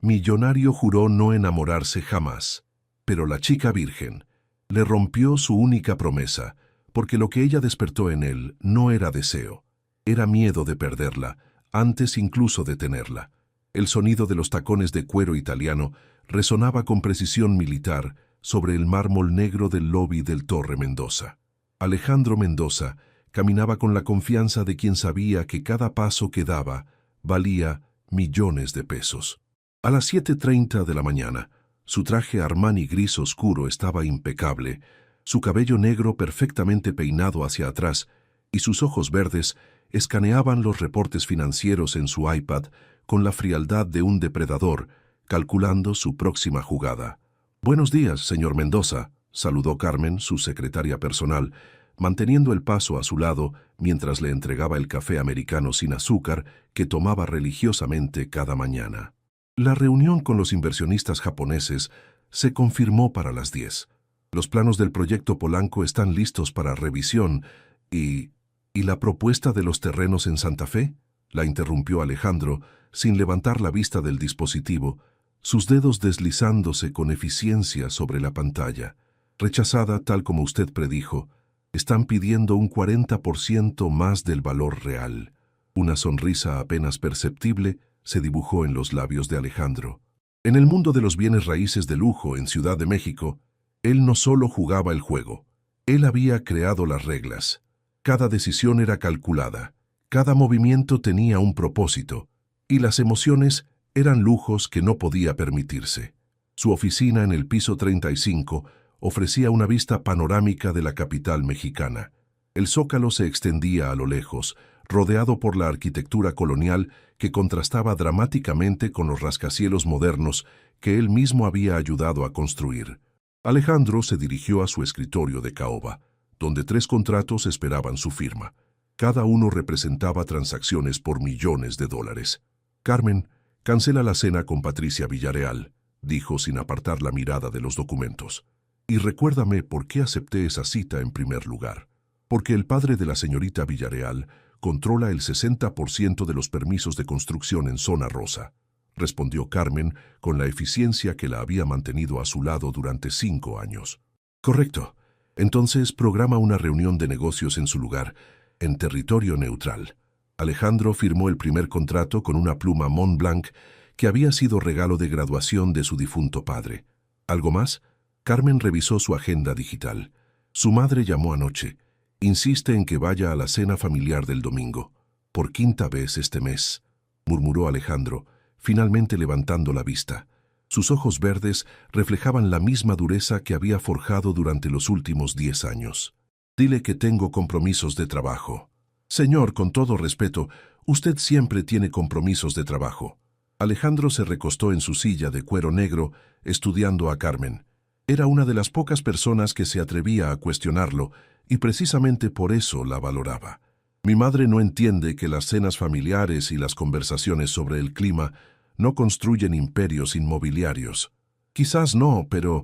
Millonario juró no enamorarse jamás, pero la chica virgen le rompió su única promesa, porque lo que ella despertó en él no era deseo, era miedo de perderla, antes incluso de tenerla. El sonido de los tacones de cuero italiano resonaba con precisión militar sobre el mármol negro del lobby del Torre Mendoza. Alejandro Mendoza caminaba con la confianza de quien sabía que cada paso que daba valía millones de pesos. A las 7:30 de la mañana, su traje Armani gris oscuro estaba impecable, su cabello negro perfectamente peinado hacia atrás y sus ojos verdes escaneaban los reportes financieros en su iPad con la frialdad de un depredador, calculando su próxima jugada. «Buenos días, señor Mendoza», saludó Carmen, su secretaria personal, manteniendo el paso a su lado mientras le entregaba el café americano sin azúcar que tomaba religiosamente cada mañana. La reunión con los inversionistas japoneses se confirmó para las 10. Los planos del proyecto Polanco están listos para revisión ¿Y la propuesta de los terrenos en Santa Fe?, la interrumpió Alejandro, sin levantar la vista del dispositivo, sus dedos deslizándose con eficiencia sobre la pantalla. Rechazada tal como usted predijo, están pidiendo un 40% más del valor real. Una sonrisa apenas perceptible se dibujó en los labios de Alejandro. En el mundo de los bienes raíces de lujo en Ciudad de México, él no solo jugaba el juego, él había creado las reglas. Cada decisión era calculada, cada movimiento tenía un propósito, y las emociones eran lujos que no podía permitirse. Su oficina en el piso 35 ofrecía una vista panorámica de la capital mexicana. El zócalo se extendía a lo lejos, rodeado por la arquitectura colonial que contrastaba dramáticamente con los rascacielos modernos que él mismo había ayudado a construir. Alejandro se dirigió a su escritorio de caoba, donde 3 contratos esperaban su firma. Cada uno representaba transacciones por millones de dólares. «Carmen, cancela la cena con Patricia Villarreal», dijo sin apartar la mirada de los documentos. «Y recuérdame por qué acepté esa cita en primer lugar. Porque el padre de la señorita Villarreal controla el 60% de los permisos de construcción en Zona Rosa», respondió Carmen con la eficiencia que la había mantenido a su lado durante 5 años. «Correcto. Entonces programa una reunión de negocios en su lugar, en territorio neutral». Alejandro firmó el primer contrato con una pluma Montblanc que había sido regalo de graduación de su difunto padre. ¿Algo más? Carmen revisó su agenda digital. Su madre llamó anoche. Insiste en que vaya a la cena familiar del domingo. «Por 5ª vez este mes», murmuró Alejandro, finalmente levantando la vista. Sus ojos verdes reflejaban la misma dureza que había forjado durante los últimos 10 años. «Dile que tengo compromisos de trabajo». «Señor, con todo respeto, usted siempre tiene compromisos de trabajo». Alejandro se recostó en su silla de cuero negro, estudiando a Carmen. Era una de las pocas personas que se atrevía a cuestionarlo, y precisamente por eso la valoraba. «Mi madre no entiende que las cenas familiares y las conversaciones sobre el clima no construyen imperios inmobiliarios». «Quizás no, pero...»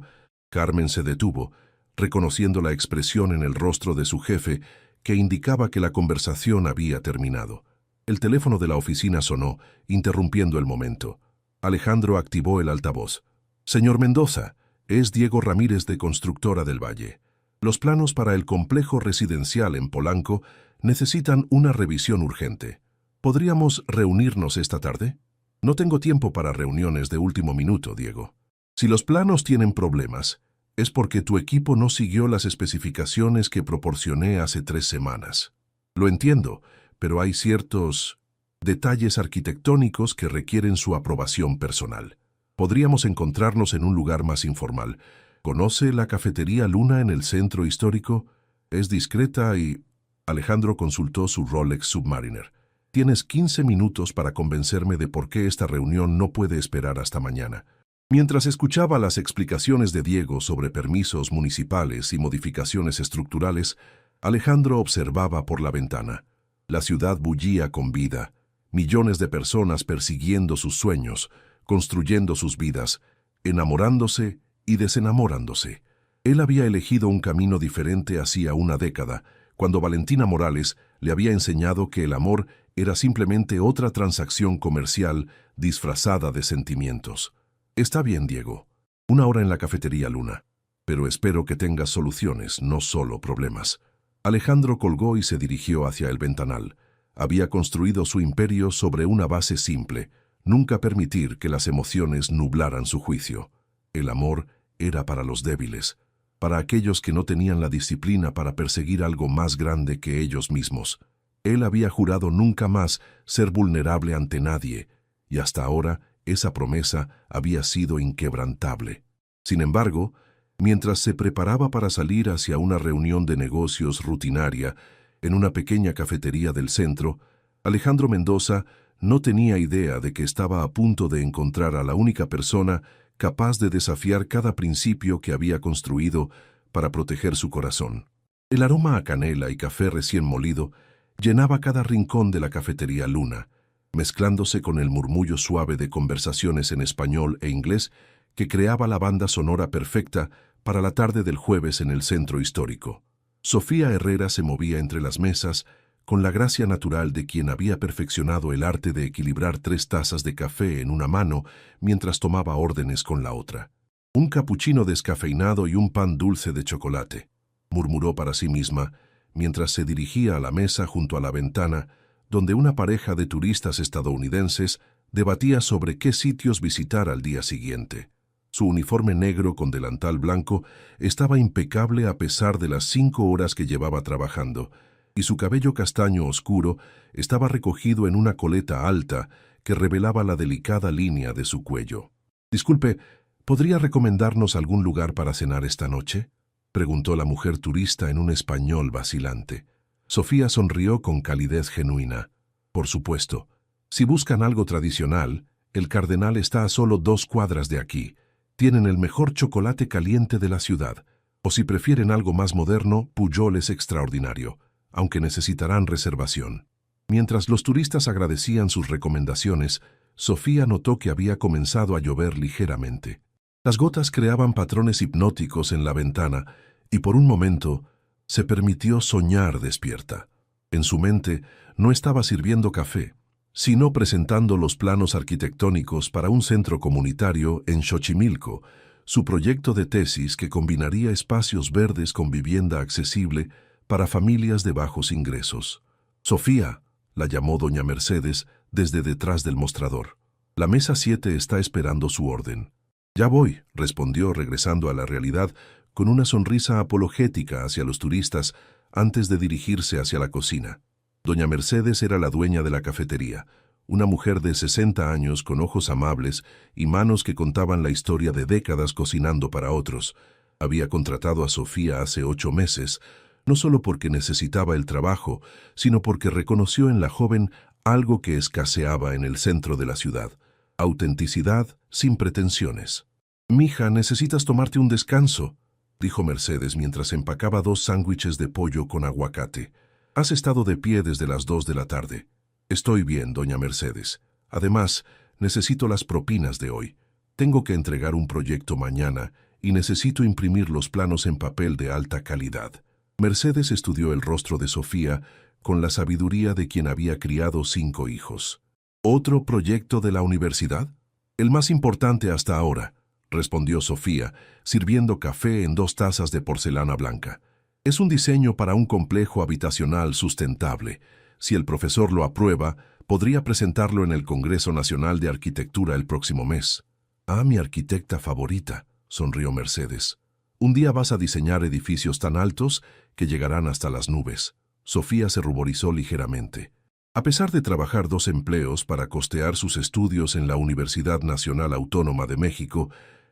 Carmen se detuvo, reconociendo la expresión en el rostro de su jefe que indicaba que la conversación había terminado. El teléfono de la oficina sonó, interrumpiendo el momento. Alejandro activó el altavoz. «Señor Mendoza, es Diego Ramírez de Constructora del Valle. Los planos para el complejo residencial en Polanco necesitan una revisión urgente. ¿Podríamos reunirnos esta tarde?» «No tengo tiempo para reuniones de último minuto, Diego. Si los planos tienen problemas, es porque tu equipo no siguió las especificaciones que proporcioné hace 3 semanas. Lo entiendo, pero hay ciertos detalles arquitectónicos que requieren su aprobación personal. Podríamos encontrarnos en un lugar más informal. ¿Conoce la cafetería Luna en el centro histórico? Es discreta y...» Alejandro consultó su Rolex Submariner. «Tienes 15 minutos para convencerme de por qué esta reunión no puede esperar hasta mañana». Mientras escuchaba las explicaciones de Diego sobre permisos municipales y modificaciones estructurales, Alejandro observaba por la ventana. La ciudad bullía con vida, millones de personas persiguiendo sus sueños, construyendo sus vidas, enamorándose y desenamorándose. Él había elegido un camino diferente hacía una década, cuando Valentina Morales le había enseñado que el amor Era simplemente otra transacción comercial disfrazada de sentimientos. Está bien, Diego. 1 hora en la cafetería, Luna. Pero espero que tengas soluciones, no solo problemas. Alejandro colgó y se dirigió hacia el ventanal. Había construido su imperio sobre una base simple: nunca permitir que las emociones nublaran su juicio. El amor era para los débiles, para aquellos que no tenían la disciplina para perseguir algo más grande que ellos mismos. Él había jurado nunca más ser vulnerable ante nadie, y hasta ahora esa promesa había sido inquebrantable. Sin embargo, mientras se preparaba para salir hacia una reunión de negocios rutinaria en una pequeña cafetería del centro, Alejandro Mendoza no tenía idea de que estaba a punto de encontrar a la única persona capaz de desafiar cada principio que había construido para proteger su corazón. El aroma a canela y café recién molido llenaba cada rincón de la cafetería Luna, mezclándose con el murmullo suave de conversaciones en español e inglés que creaba la banda sonora perfecta para la tarde del jueves en el centro histórico. Sofía Herrera se movía entre las mesas con la gracia natural de quien había perfeccionado el arte de equilibrar 3 tazas de café en una mano mientras tomaba órdenes con la otra. Un capuchino descafeinado y un pan dulce de chocolate, murmuró para sí misma mientras se dirigía a la mesa junto a la ventana, donde una pareja de turistas estadounidenses debatía sobre qué sitios visitar al día siguiente. Su uniforme negro con delantal blanco estaba impecable a pesar de las 5 horas que llevaba trabajando, y su cabello castaño oscuro estaba recogido en una coleta alta que revelaba la delicada línea de su cuello. «Disculpe, ¿podría recomendarnos algún lugar para cenar esta noche?», preguntó la mujer turista en un español vacilante. Sofía sonrió con calidez genuina. «Por supuesto. Si buscan algo tradicional, el Cardenal está a solo 2 cuadras de aquí. Tienen el mejor chocolate caliente de la ciudad. O si prefieren algo más moderno, Pujol es extraordinario, aunque necesitarán reservación». Mientras los turistas agradecían sus recomendaciones, Sofía notó que había comenzado a llover ligeramente. Las gotas creaban patrones hipnóticos en la ventana y por un momento se permitió soñar despierta. En su mente no estaba sirviendo café, sino presentando los planos arquitectónicos para un centro comunitario en Xochimilco, su proyecto de tesis que combinaría espacios verdes con vivienda accesible para familias de bajos ingresos. «Sofía», la llamó doña Mercedes desde detrás del mostrador. «La mesa 7 está esperando su orden». «Ya voy», respondió regresando a la realidad con una sonrisa apologética hacia los turistas antes de dirigirse hacia la cocina. Doña Mercedes era la dueña de la cafetería, una mujer de 60 años con ojos amables y manos que contaban la historia de décadas cocinando para otros. Había contratado a Sofía hace 8 meses, no solo porque necesitaba el trabajo, sino porque reconoció en la joven algo que escaseaba en el centro de la ciudad: autenticidad sin pretensiones. «Mija, necesitas tomarte un descanso», dijo Mercedes mientras empacaba 2 sándwiches de pollo con aguacate. «Has estado de pie desde las 2 de la tarde». «Estoy bien, doña Mercedes. Además, necesito las propinas de hoy. Tengo que entregar un proyecto mañana y necesito imprimir los planos en papel de alta calidad». Mercedes estudió el rostro de Sofía con la sabiduría de quien había criado 5 hijos. «¿Otro proyecto de la universidad?». «El más importante hasta ahora», respondió Sofía, sirviendo café en 2 tazas de porcelana blanca. «Es un diseño para un complejo habitacional sustentable. Si el profesor lo aprueba, podría presentarlo en el Congreso Nacional de Arquitectura el próximo mes». «Ah, mi arquitecta favorita», sonrió Mercedes. «Un día vas a diseñar edificios tan altos que llegarán hasta las nubes». Sofía se ruborizó ligeramente. A pesar de trabajar 2 empleos para costear sus estudios en la Universidad Nacional Autónoma de México,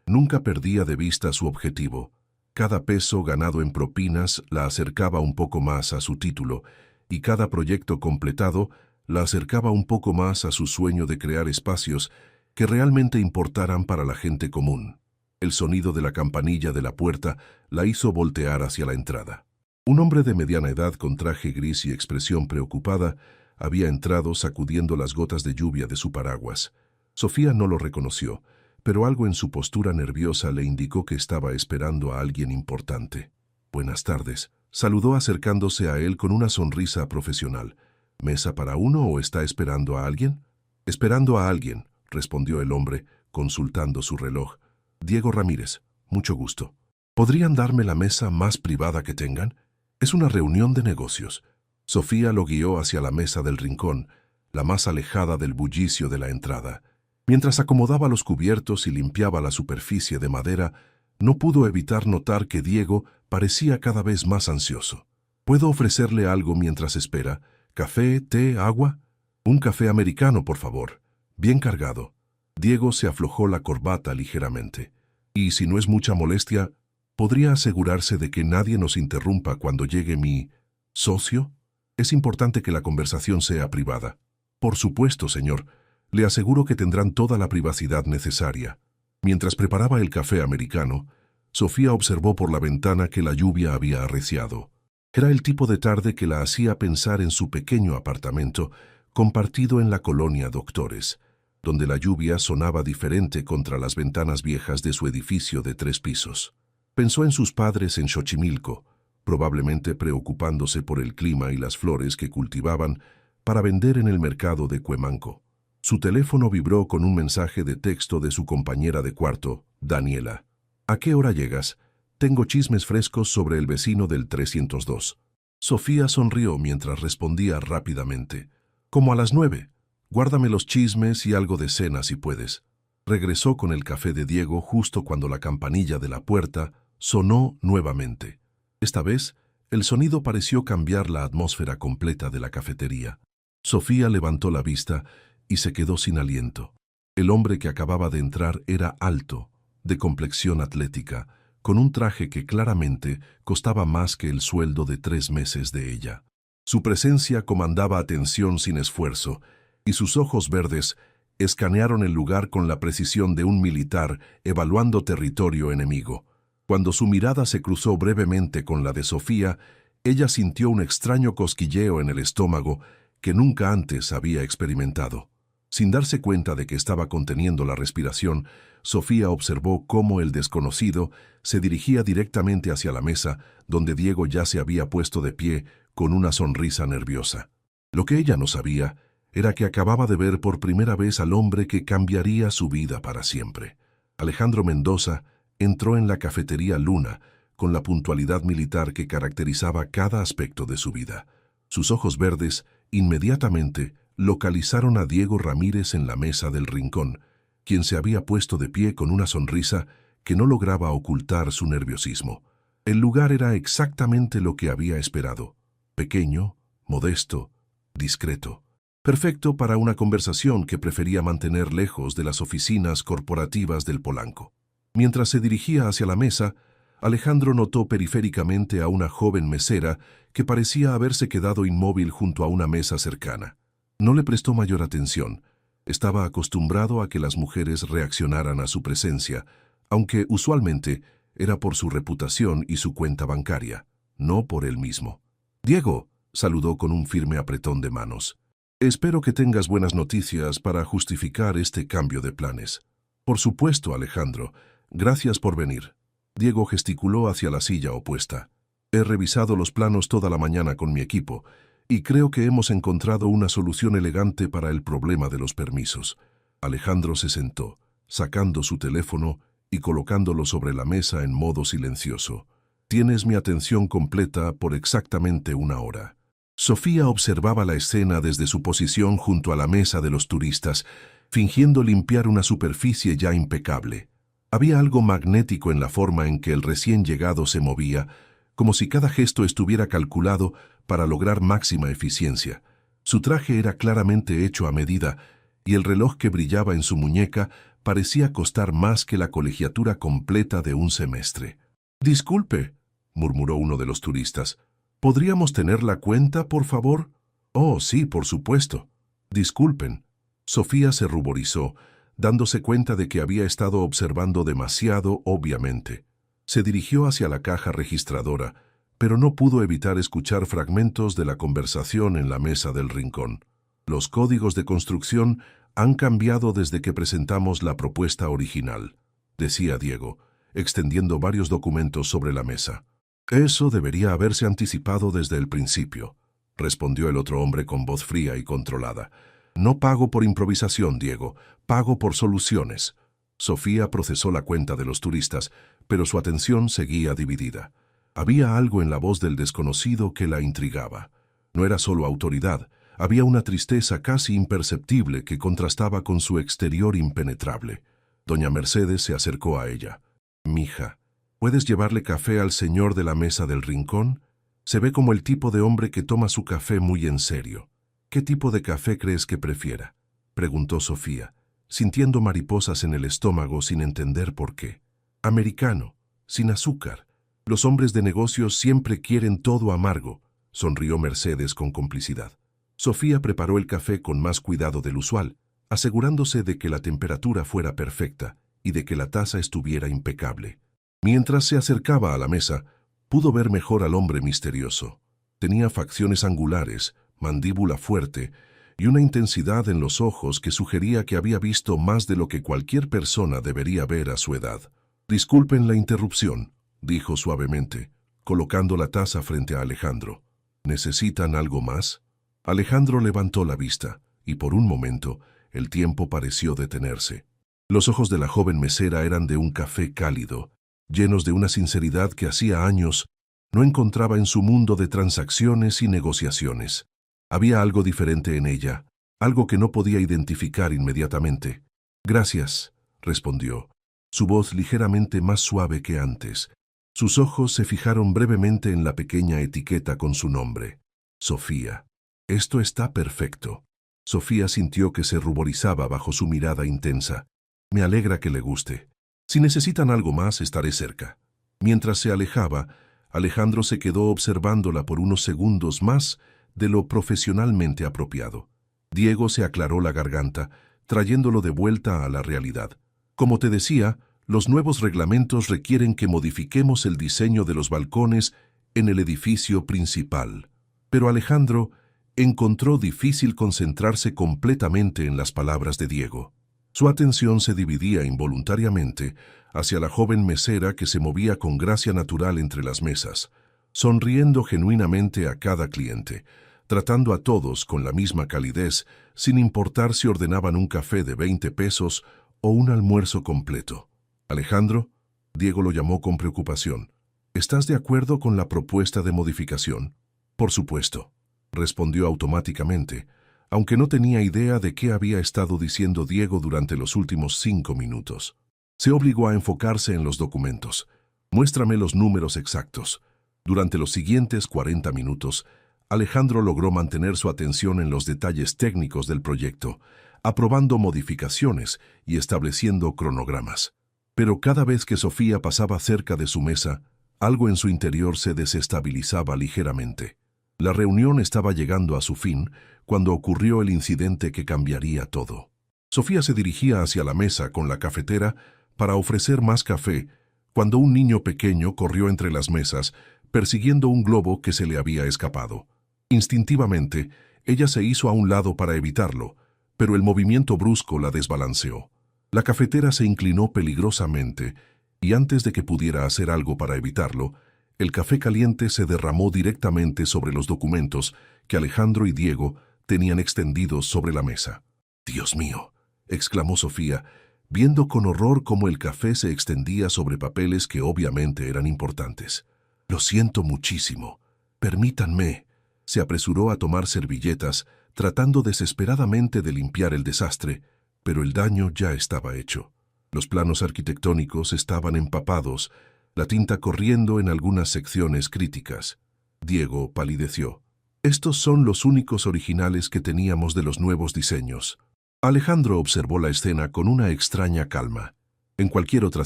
nunca perdía de vista su objetivo. Cada peso ganado en propinas la acercaba un poco más a su título, y cada proyecto completado la acercaba un poco más a su sueño de crear espacios que realmente importaran para la gente común. El sonido de la campanilla de la puerta la hizo voltear hacia la entrada. Un hombre de mediana edad con traje gris y expresión preocupada había entrado sacudiendo las gotas de lluvia de su paraguas. Sofía no lo reconoció, pero algo en su postura nerviosa le indicó que estaba esperando a alguien importante. «Buenas tardes», saludó acercándose a él con una sonrisa profesional. ¿Mesa para uno o está esperando a alguien? Esperando a alguien, respondió el hombre, consultando su reloj. Diego Ramírez, mucho gusto. ¿Podrían darme la mesa más privada que tengan? Es una reunión de negocios. Sofía lo guió hacia la mesa del rincón, la más alejada del bullicio de la entrada. Mientras acomodaba los cubiertos y limpiaba la superficie de madera, no pudo evitar notar que Diego parecía cada vez más ansioso. ¿Puedo ofrecerle algo mientras espera? ¿Café, té, agua? Un café americano, por favor. Bien cargado. Diego se aflojó la corbata ligeramente. Y si no es mucha molestia, ¿podría asegurarse de que nadie nos interrumpa cuando llegue mi socio? Es importante que la conversación sea privada. Por supuesto, señor. Le aseguro que tendrán toda la privacidad necesaria. Mientras preparaba el café americano, Sofía observó por la ventana que la lluvia había arreciado. Era el tipo de tarde que la hacía pensar en su pequeño apartamento, compartido en la colonia Doctores, donde la lluvia sonaba diferente contra las ventanas viejas de su edificio de 3 pisos. Pensó en sus padres en Xochimilco, probablemente preocupándose por el clima y las flores que cultivaban para vender en el mercado de Cuemanco. Su teléfono vibró con un mensaje de texto de su compañera de cuarto, Daniela. ¿A qué hora llegas? Tengo chismes frescos sobre el vecino del 302. Sofía sonrió mientras respondía rápidamente. Como a las 9. Guárdame los chismes y algo de cena si puedes. Regresó con el café de Diego justo cuando la campanilla de la puerta sonó nuevamente. Esta vez, el sonido pareció cambiar la atmósfera completa de la cafetería. Sofía levantó la vista y se quedó sin aliento. El hombre que acababa de entrar era alto, de complexión atlética, con un traje que claramente costaba más que el sueldo de 3 meses de ella. Su presencia comandaba atención sin esfuerzo, y sus ojos verdes escanearon el lugar con la precisión de un militar evaluando territorio enemigo. Cuando su mirada se cruzó brevemente con la de Sofía, ella sintió un extraño cosquilleo en el estómago que nunca antes había experimentado. Sin darse cuenta de que estaba conteniendo la respiración, Sofía observó cómo el desconocido se dirigía directamente hacia la mesa, donde Diego ya se había puesto de pie con una sonrisa nerviosa. Lo que ella no sabía era que acababa de ver por primera vez al hombre que cambiaría su vida para siempre. Alejandro Mendoza entró en la cafetería Luna con la puntualidad militar que caracterizaba cada aspecto de su vida. Sus ojos verdes inmediatamente localizaron a Diego Ramírez en la mesa del rincón, quien se había puesto de pie con una sonrisa que no lograba ocultar su nerviosismo. El lugar era exactamente lo que había esperado: pequeño, modesto, discreto. Perfecto para una conversación que prefería mantener lejos de las oficinas corporativas del Polanco. Mientras se dirigía hacia la mesa, Alejandro notó periféricamente a una joven mesera que parecía haberse quedado inmóvil junto a una mesa cercana. No le prestó mayor atención. Estaba acostumbrado a que las mujeres reaccionaran a su presencia, aunque usualmente era por su reputación y su cuenta bancaria, no por él mismo. «Diego», saludó con un firme apretón de manos. «Espero que tengas buenas noticias para justificar este cambio de planes». «Por supuesto, Alejandro. Gracias por venir». Diego gesticuló hacia la silla opuesta. «He revisado los planos toda la mañana con mi equipo y creo que hemos encontrado una solución elegante para el problema de los permisos». Alejandro se sentó, sacando su teléfono y colocándolo sobre la mesa en modo silencioso. «Tienes mi atención completa por exactamente 1 hora». Sofía observaba la escena desde su posición junto a la mesa de los turistas, fingiendo limpiar una superficie ya impecable. Había algo magnético en la forma en que el recién llegado se movía, como si cada gesto estuviera calculado para lograr máxima eficiencia. Su traje era claramente hecho a medida, y el reloj que brillaba en su muñeca parecía costar más que la colegiatura completa de un semestre. «Disculpe», murmuró uno de los turistas. «¿Podríamos tener la cuenta, por favor?» «Oh, sí, por supuesto». «Disculpen». Sofía se ruborizó, dándose cuenta de que había estado observando demasiado obviamente. Se dirigió hacia la caja registradora, pero no pudo evitar escuchar fragmentos de la conversación en la mesa del rincón. «Los códigos de construcción han cambiado desde que presentamos la propuesta original», decía Diego, extendiendo varios documentos sobre la mesa. «Eso debería haberse anticipado desde el principio». respondió el otro hombre con voz fría y controlada. No pago por improvisación, Diego, pago por soluciones. Sofía procesó la cuenta de los turistas, pero su atención seguía dividida. Había algo en la voz del desconocido que la intrigaba. No era solo autoridad, había una tristeza casi imperceptible que contrastaba con su exterior impenetrable. Doña Mercedes se acercó a ella. «Mija, ¿puedes llevarle café al señor de la mesa del rincón? Se ve como el tipo de hombre que toma su café muy en serio. ¿Qué tipo de café crees que prefiera?», preguntó Sofía, sintiendo mariposas en el estómago sin entender por qué. «Americano, sin azúcar. Los hombres de negocios siempre quieren todo amargo», sonrió Mercedes con complicidad. Sofía preparó el café con más cuidado del usual, asegurándose de que la temperatura fuera perfecta y de que la taza estuviera impecable. Mientras se acercaba a la mesa, pudo ver mejor al hombre misterioso. Tenía facciones angulares, mandíbula fuerte y una intensidad en los ojos que sugería que había visto más de lo que cualquier persona debería ver a su edad. «Disculpen la interrupción», dijo suavemente, colocando la taza frente a Alejandro. «¿Necesitan algo más?». Alejandro levantó la vista, y por un momento el tiempo pareció detenerse. Los ojos de la joven mesera eran de un café cálido, llenos de una sinceridad que hacía años no encontraba en su mundo de transacciones y negociaciones. Había algo diferente en ella, algo que no podía identificar inmediatamente. «Gracias», respondió, su voz ligeramente más suave que antes. Sus ojos se fijaron brevemente en la pequeña etiqueta con su nombre. «Sofía». «Esto está perfecto». Sofía sintió que se ruborizaba bajo su mirada intensa. «Me alegra que le guste. Si necesitan algo más, estaré cerca». Mientras se alejaba, Alejandro se quedó observándola por unos segundos más de lo profesionalmente apropiado. Diego se aclaró la garganta, trayéndolo de vuelta a la realidad. «Como te decía, los nuevos reglamentos requieren que modifiquemos el diseño de los balcones en el edificio principal». Pero Alejandro encontró difícil concentrarse completamente en las palabras de Diego. Su atención se dividía involuntariamente hacia la joven mesera que se movía con gracia natural entre las mesas, sonriendo genuinamente a cada cliente, tratando a todos con la misma calidez, sin importar si ordenaban un café de 20 pesos o un almuerzo completo. «Alejandro», Diego lo llamó con preocupación, «¿estás de acuerdo con la propuesta de modificación?». «Por supuesto», respondió automáticamente, aunque no tenía idea de qué había estado diciendo Diego durante los últimos 5 minutos. Se obligó a enfocarse en los documentos. «Muéstrame los números exactos». Durante los siguientes 40 minutos, Alejandro logró mantener su atención en los detalles técnicos del proyecto, aprobando modificaciones y estableciendo cronogramas. Pero cada vez que Sofía pasaba cerca de su mesa, algo en su interior se desestabilizaba ligeramente. La reunión estaba llegando a su fin cuando ocurrió el incidente que cambiaría todo. Sofía se dirigía hacia la mesa con la cafetera para ofrecer más café cuando un niño pequeño corrió entre las mesas persiguiendo un globo que se le había escapado. Instintivamente, ella se hizo a un lado para evitarlo, pero el movimiento brusco la desbalanceó. La cafetera se inclinó peligrosamente y antes de que pudiera hacer algo para evitarlo, el café caliente se derramó directamente sobre los documentos que Alejandro y Diego tenían extendidos sobre la mesa. «Dios mío», exclamó Sofía, viendo con horror cómo el café se extendía sobre papeles que obviamente eran importantes. «Lo siento muchísimo. Permítanme». Se apresuró a tomar servilletas, tratando desesperadamente de limpiar el desastre, pero el daño ya estaba hecho. Los planos arquitectónicos estaban empapados, la tinta corriendo en algunas secciones críticas. Diego palideció. «Estos son los únicos originales que teníamos de los nuevos diseños». Alejandro observó la escena con una extraña calma. En cualquier otra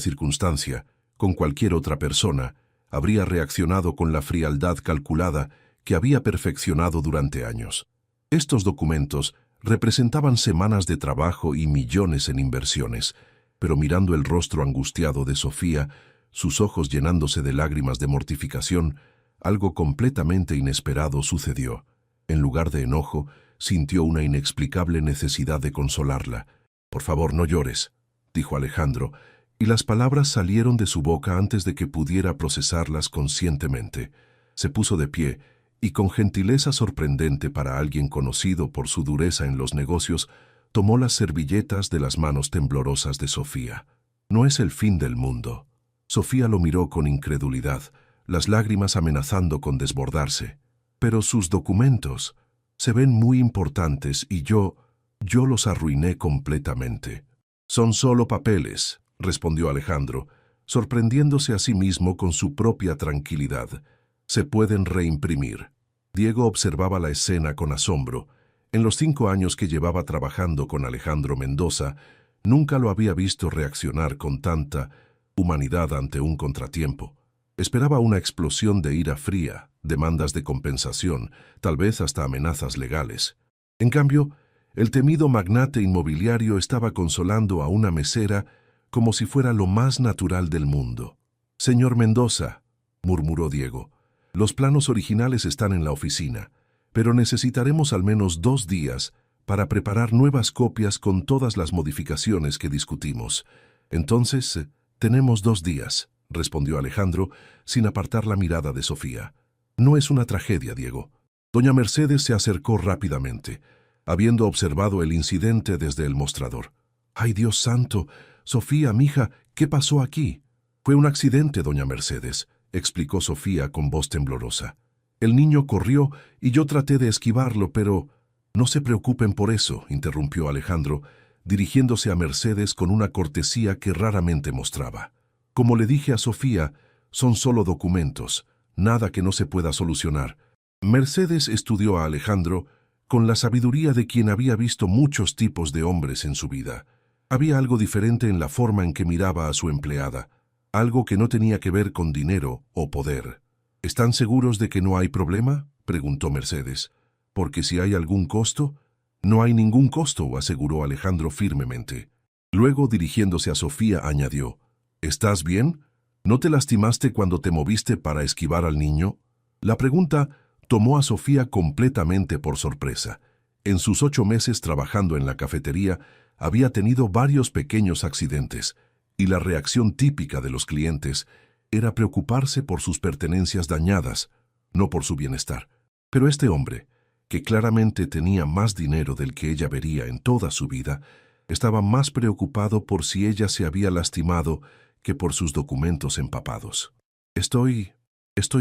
circunstancia, con cualquier otra persona, habría reaccionado con la frialdad calculada que había perfeccionado durante años. Estos documentos representaban semanas de trabajo y millones en inversiones, pero mirando el rostro angustiado de Sofía, sus ojos llenándose de lágrimas de mortificación, algo completamente inesperado sucedió. En lugar de enojo, sintió una inexplicable necesidad de consolarla. «Por favor, no llores», dijo Alejandro, y las palabras salieron de su boca antes de que pudiera procesarlas conscientemente. Se puso de pie y con gentileza sorprendente para alguien conocido por su dureza en los negocios, tomó las servilletas de las manos temblorosas de Sofía. No es el fin del mundo. Sofía lo miró con incredulidad, las lágrimas amenazando con desbordarse. Pero sus documentos se ven muy importantes y yo los arruiné completamente. Son solo papeles, respondió Alejandro, sorprendiéndose a sí mismo con su propia tranquilidad. Se pueden reimprimir. Diego observaba la escena con asombro. En los 5 años que llevaba trabajando con Alejandro Mendoza, nunca lo había visto reaccionar con tanta humanidad ante un contratiempo. Esperaba una explosión de ira fría, demandas de compensación, tal vez hasta amenazas legales. En cambio, el temido magnate inmobiliario estaba consolando a una mesera como si fuera lo más natural del mundo. «Señor Mendoza», murmuró Diego, «los planos originales están en la oficina, pero necesitaremos al menos 2 días para preparar nuevas copias con todas las modificaciones que discutimos. Entonces, tenemos 2 días», respondió Alejandro, sin apartar la mirada de Sofía. «No es una tragedia, Diego». Doña Mercedes se acercó rápidamente, habiendo observado el incidente desde el mostrador. «¡Ay, Dios santo! Sofía, mija, ¿qué pasó aquí?» «Fue un accidente, doña Mercedes», explicó Sofía con voz temblorosa. «El niño corrió y yo traté de esquivarlo, pero...» «No se preocupen por eso», interrumpió Alejandro, dirigiéndose a Mercedes con una cortesía que raramente mostraba. «Como le dije a Sofía, son solo documentos, nada que no se pueda solucionar». Mercedes estudió a Alejandro con la sabiduría de quien había visto muchos tipos de hombres en su vida. Había algo diferente en la forma en que miraba a su empleada, algo que no tenía que ver con dinero o poder. «¿Están seguros de que no hay problema?», preguntó Mercedes. «Porque si hay algún costo...». «No hay ningún costo», aseguró Alejandro firmemente. Luego, dirigiéndose a Sofía, añadió: «¿Estás bien? ¿No te lastimaste cuando te moviste para esquivar al niño?». La pregunta tomó a Sofía completamente por sorpresa. En sus 8 meses trabajando en la cafetería, había tenido varios pequeños accidentes, y la reacción típica de los clientes era preocuparse por sus pertenencias dañadas, no por su bienestar. Pero este hombre, que claramente tenía más dinero del que ella vería en toda su vida, estaba más preocupado por si ella se había lastimado que por sus documentos empapados. Estoy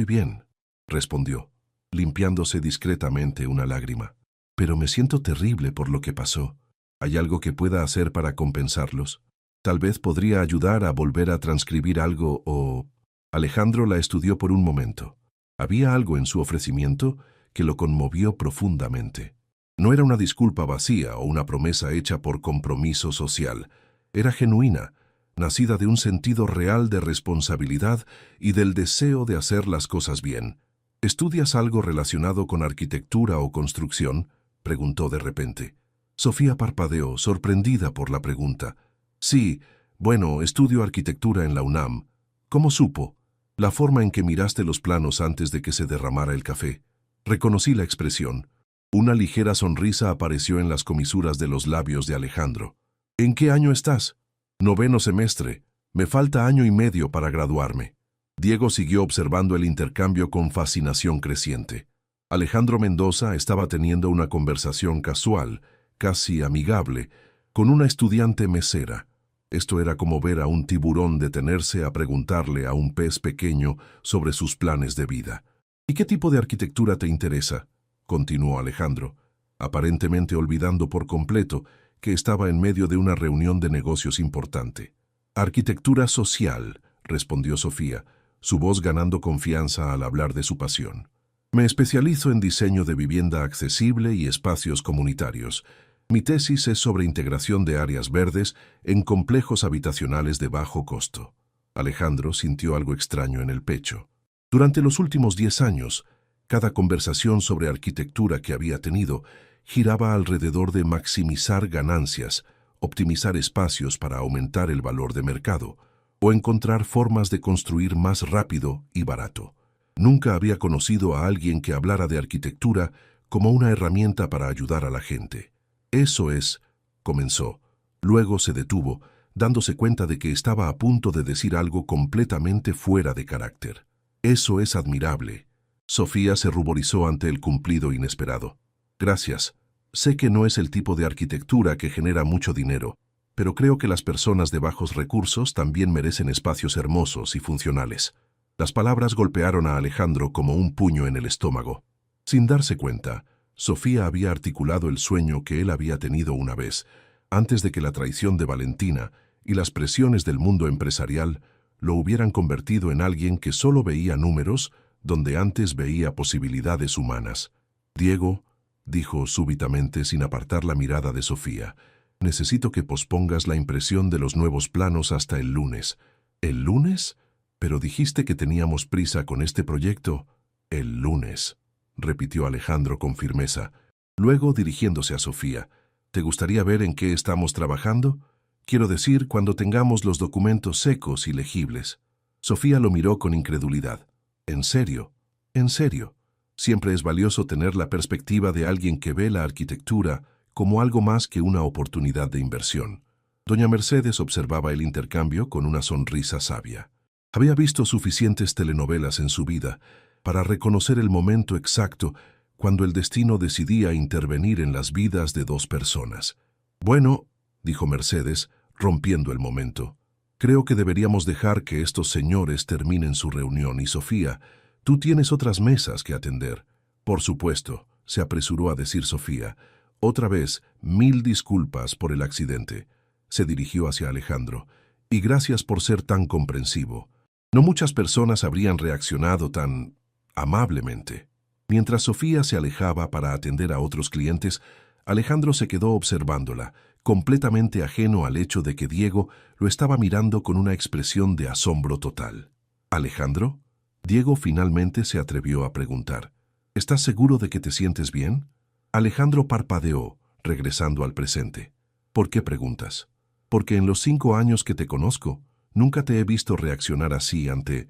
bien», respondió, limpiándose discretamente una lágrima. «Pero me siento terrible por lo que pasó. ¿Hay algo que pueda hacer para compensarlos? Tal vez podría ayudar a volver a transcribir algo o...». Alejandro la estudió por un momento. Había algo en su ofrecimiento que lo conmovió profundamente. No era una disculpa vacía o una promesa hecha por compromiso social. Era genuina, nacida de un sentido real de responsabilidad y del deseo de hacer las cosas bien. «¿Estudias algo relacionado con arquitectura o construcción?», preguntó de repente. Sofía parpadeó, sorprendida por la pregunta. «Sí, bueno, estudio arquitectura en la UNAM». «¿Cómo supo?». «La forma en que miraste los planos antes de que se derramara el café». Reconocí la expresión. Una ligera sonrisa apareció en las comisuras de los labios de Alejandro. «¿En qué año estás?». «9º semestre. Me falta 1 año y medio para graduarme». Diego siguió observando el intercambio con fascinación creciente. Alejandro Mendoza estaba teniendo una conversación casual, casi amigable, con una estudiante mesera. Esto era como ver a un tiburón detenerse a preguntarle a un pez pequeño sobre sus planes de vida. «¿Y qué tipo de arquitectura te interesa?», continuó Alejandro, aparentemente olvidando por completo que estaba en medio de una reunión de negocios importante. «Arquitectura social», respondió Sofía, su voz ganando confianza al hablar de su pasión. «Me especializo en diseño de vivienda accesible y espacios comunitarios. Mi tesis es sobre integración de áreas verdes en complejos habitacionales de bajo costo». Alejandro sintió algo extraño en el pecho. Durante los últimos 10 años, cada conversación sobre arquitectura que había tenido giraba alrededor de maximizar ganancias, optimizar espacios para aumentar el valor de mercado, o encontrar formas de construir más rápido y barato. Nunca había conocido a alguien que hablara de arquitectura como una herramienta para ayudar a la gente. «Eso es», comenzó. Luego se detuvo, dándose cuenta de que estaba a punto de decir algo completamente fuera de carácter. «Eso es admirable. Sofía se ruborizó ante el cumplido inesperado. Gracias. Sé que no es el tipo de arquitectura que genera mucho dinero, pero creo que las personas de bajos recursos también merecen espacios hermosos y funcionales. Las palabras golpearon a Alejandro como un puño en el estómago. Sin darse cuenta, Sofía había articulado el sueño que él había tenido una vez, antes de que la traición de Valentina y las presiones del mundo empresarial lo hubieran convertido en alguien que solo veía números donde antes veía posibilidades humanas. Diego, dijo súbitamente sin apartar la mirada de Sofía, necesito que pospongas la impresión de los nuevos planos hasta el lunes. ¿El lunes? Pero dijiste que teníamos prisa con este proyecto. El lunes, repitió Alejandro con firmeza. Luego, dirigiéndose a Sofía, ¿te gustaría ver en qué estamos trabajando? Quiero decir, cuando tengamos los documentos secos y legibles. Sofía lo miró con incredulidad. ¿En serio? ¿En serio? Siempre es valioso tener la perspectiva de alguien que ve la arquitectura como algo más que una oportunidad de inversión. Doña Mercedes observaba el intercambio con una sonrisa sabia. Había visto suficientes telenovelas en su vida para reconocer el momento exacto cuando el destino decidía intervenir en las vidas de dos personas. Bueno, dijo Mercedes, rompiendo el momento, creo que deberíamos dejar que estos señores terminen su reunión y Sofía, tú tienes otras mesas que atender. Por supuesto, se apresuró a decir Sofía. Otra vez, 1000 disculpas por el accidente. Se dirigió hacia Alejandro. Y gracias por ser tan comprensivo. No muchas personas habrían reaccionado tan amablemente. Mientras Sofía se alejaba para atender a otros clientes, Alejandro se quedó observándola, completamente ajeno al hecho de que Diego lo estaba mirando con una expresión de asombro total. ¿Alejandro? Diego finalmente se atrevió a preguntar. ¿Estás seguro de que te sientes bien? Alejandro parpadeó, regresando al presente. ¿Por qué preguntas? Porque en los 5 años que te conozco, nunca te he visto reaccionar así ante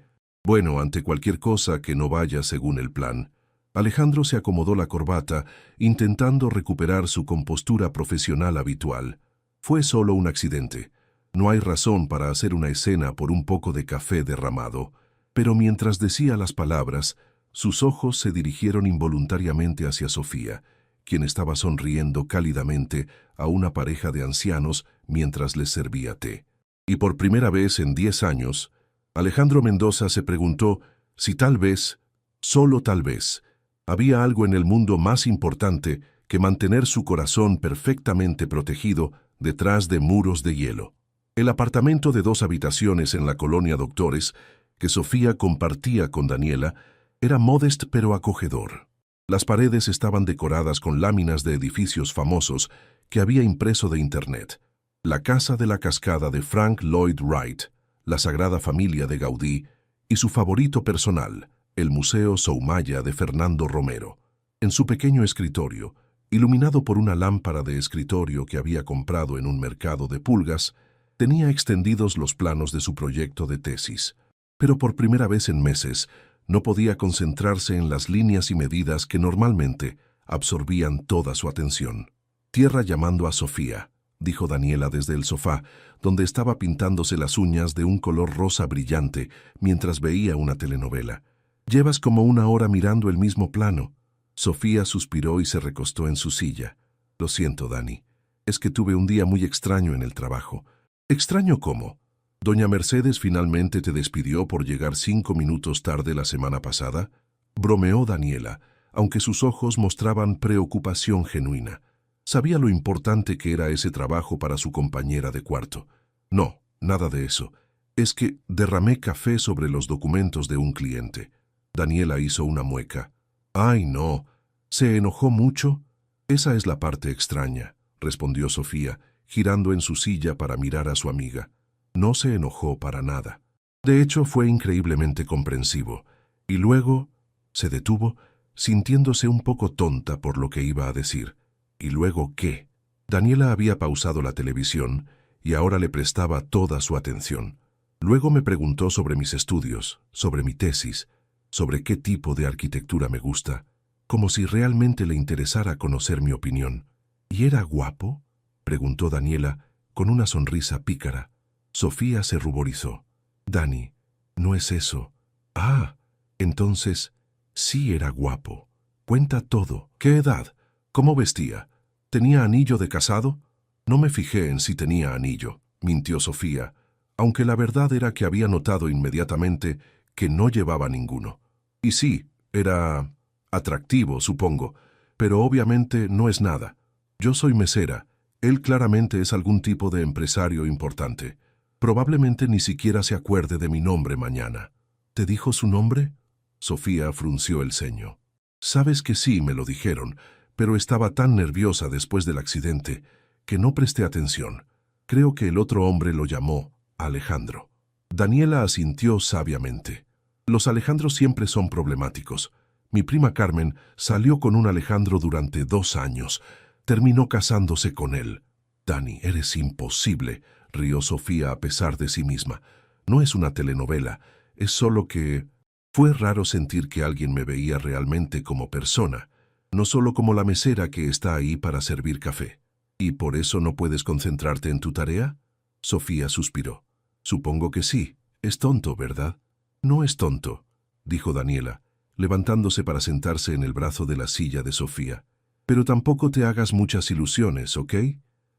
cualquier cosa que no vaya según el plan. Alejandro se acomodó la corbata, intentando recuperar su compostura profesional habitual. Fue solo un accidente. No hay razón para hacer una escena por un poco de café derramado. Pero mientras decía las palabras, sus ojos se dirigieron involuntariamente hacia Sofía, quien estaba sonriendo cálidamente a una pareja de ancianos mientras les servía té. Y por primera vez en 10 años, Alejandro Mendoza se preguntó si tal vez, solo tal vez, había algo en el mundo más importante que mantener su corazón perfectamente protegido detrás de muros de hielo. El apartamento de 2 habitaciones en la colonia Doctores, que Sofía compartía con Daniela, era modesto pero acogedor. Las paredes estaban decoradas con láminas de edificios famosos que había impreso de Internet. La Casa de la Cascada de Frank Lloyd Wright, la Sagrada Familia de Gaudí y su favorito personal, el Museo Soumaya de Fernando Romero. En su pequeño escritorio, iluminado por una lámpara de escritorio que había comprado en un mercado de pulgas, tenía extendidos los planos de su proyecto de tesis. Pero por primera vez en meses, no podía concentrarse en las líneas y medidas que normalmente absorbían toda su atención. Tierra llamando a Sofía, dijo Daniela desde el sofá, donde estaba pintándose las uñas de un color rosa brillante mientras veía una telenovela. Llevas como 1 hora mirando el mismo plano. Sofía suspiró y se recostó en su silla. Lo siento, Dani. Es que tuve un día muy extraño en el trabajo. ¿Extraño cómo? ¿Doña Mercedes finalmente te despidió por llegar 5 minutos tarde la semana pasada? Bromeó Daniela, aunque sus ojos mostraban preocupación genuina. Sabía lo importante que era ese trabajo para su compañera de cuarto. No, nada de eso. Es que derramé café sobre los documentos de un cliente. Daniela hizo una mueca. «Ay, no. ¿Se enojó mucho?» «Esa es la parte extraña», respondió Sofía, girando en su silla para mirar a su amiga. No se enojó para nada. De hecho, fue increíblemente comprensivo. Y luego se detuvo, sintiéndose un poco tonta por lo que iba a decir. ¿Y luego qué? Daniela había pausado la televisión y ahora le prestaba toda su atención. Luego me preguntó sobre mis estudios, sobre mi tesis, sobre qué tipo de arquitectura me gusta, como si realmente le interesara conocer mi opinión. ¿Y era guapo?, preguntó Daniela con una sonrisa pícara. Sofía se ruborizó. Dani, no es eso. Ah, entonces, Sí, era guapo. Cuenta todo. ¿Qué edad? ¿Cómo vestía? ¿Tenía anillo de casado? No me fijé en si tenía anillo, mintió Sofía, aunque la verdad era que había notado inmediatamente que no llevaba ninguno. Y sí, era atractivo, supongo, pero obviamente no es nada. Yo soy mesera. Él claramente es algún tipo de empresario importante. Probablemente ni siquiera se acuerde de mi nombre mañana. ¿Te dijo su nombre? Sofía frunció el ceño. Sabes que sí, me lo dijeron, pero estaba tan nerviosa después del accidente que no presté atención. Creo que el otro hombre lo llamó Alejandro. Daniela asintió sabiamente. Los Alejandros siempre son problemáticos. Mi prima Carmen salió con un Alejandro durante 2 años. Terminó casándose con él. Dani, eres imposible, rió Sofía a pesar de sí misma. No es una telenovela, es solo que... Fue raro sentir que alguien me veía realmente como persona, no solo como la mesera que está ahí para servir café. ¿Y por eso no puedes concentrarte en tu tarea? Sofía suspiró. Supongo que sí. Es tonto, ¿verdad? No es tonto, dijo Daniela, levantándose para sentarse en el brazo de la silla de Sofía. Pero tampoco te hagas muchas ilusiones, ¿ok?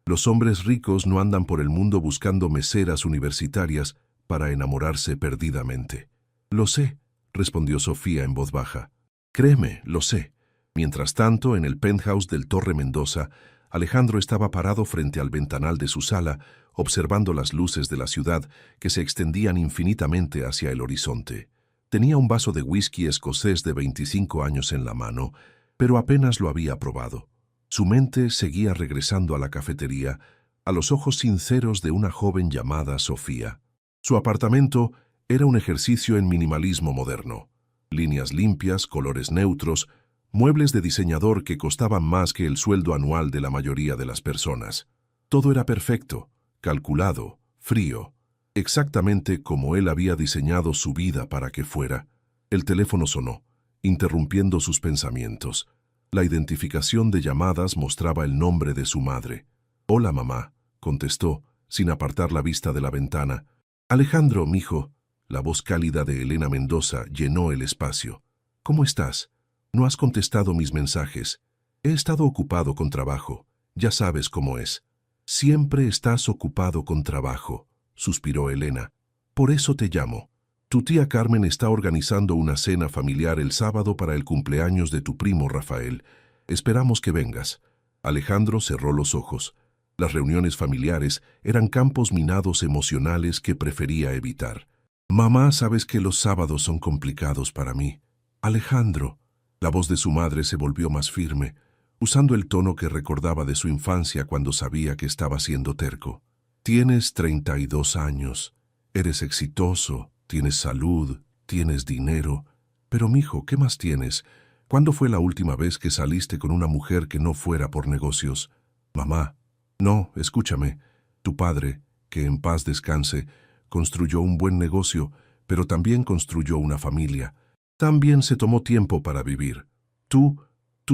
Los hombres ricos no andan por el mundo buscando meseras universitarias para enamorarse perdidamente. Lo sé, respondió Sofía en voz baja. Créeme, lo sé. Mientras tanto, en el penthouse del Torre Mendoza, Alejandro estaba parado frente al ventanal de su sala, observando las luces de la ciudad que se extendían infinitamente hacia el horizonte. Tenía un vaso de whisky escocés de 25 años en la mano, pero apenas lo había probado. Su mente seguía regresando a la cafetería, a los ojos sinceros de una joven llamada Sofía. Su apartamento era un ejercicio en minimalismo moderno. Líneas limpias, colores neutros, muebles de diseñador que costaban más que el sueldo anual de la mayoría de las personas. Todo era perfecto, calculado, frío, exactamente como él había diseñado su vida para que fuera. El teléfono sonó, interrumpiendo sus pensamientos. La identificación de llamadas mostraba el nombre de su madre. «Hola, mamá», contestó, sin apartar la vista de la ventana. «Alejandro, mijo». La voz cálida de Elena Mendoza llenó el espacio. «¿Cómo estás? No has contestado mis mensajes. He estado ocupado con trabajo. Ya sabes cómo es». «Siempre estás ocupado con trabajo», suspiró Elena. «Por eso te llamo. Tu tía Carmen está organizando una cena familiar el sábado para el cumpleaños de tu primo Rafael. Esperamos que vengas». Alejandro cerró los ojos. Las reuniones familiares eran campos minados emocionales que prefería evitar. «Mamá, sabes que los sábados son complicados para mí». «Alejandro». La voz de su madre se volvió más firme, usando el tono que recordaba de su infancia cuando sabía que estaba siendo terco. «Tienes 32 años. Eres exitoso, tienes salud, tienes dinero. Pero, mijo, ¿qué más tienes? ¿Cuándo fue la última vez que saliste con una mujer que no fuera por negocios?» «Mamá». «No, escúchame. Tu padre, que en paz descanse, construyó un buen negocio, pero también construyó una familia. También se tomó tiempo para vivir. Tú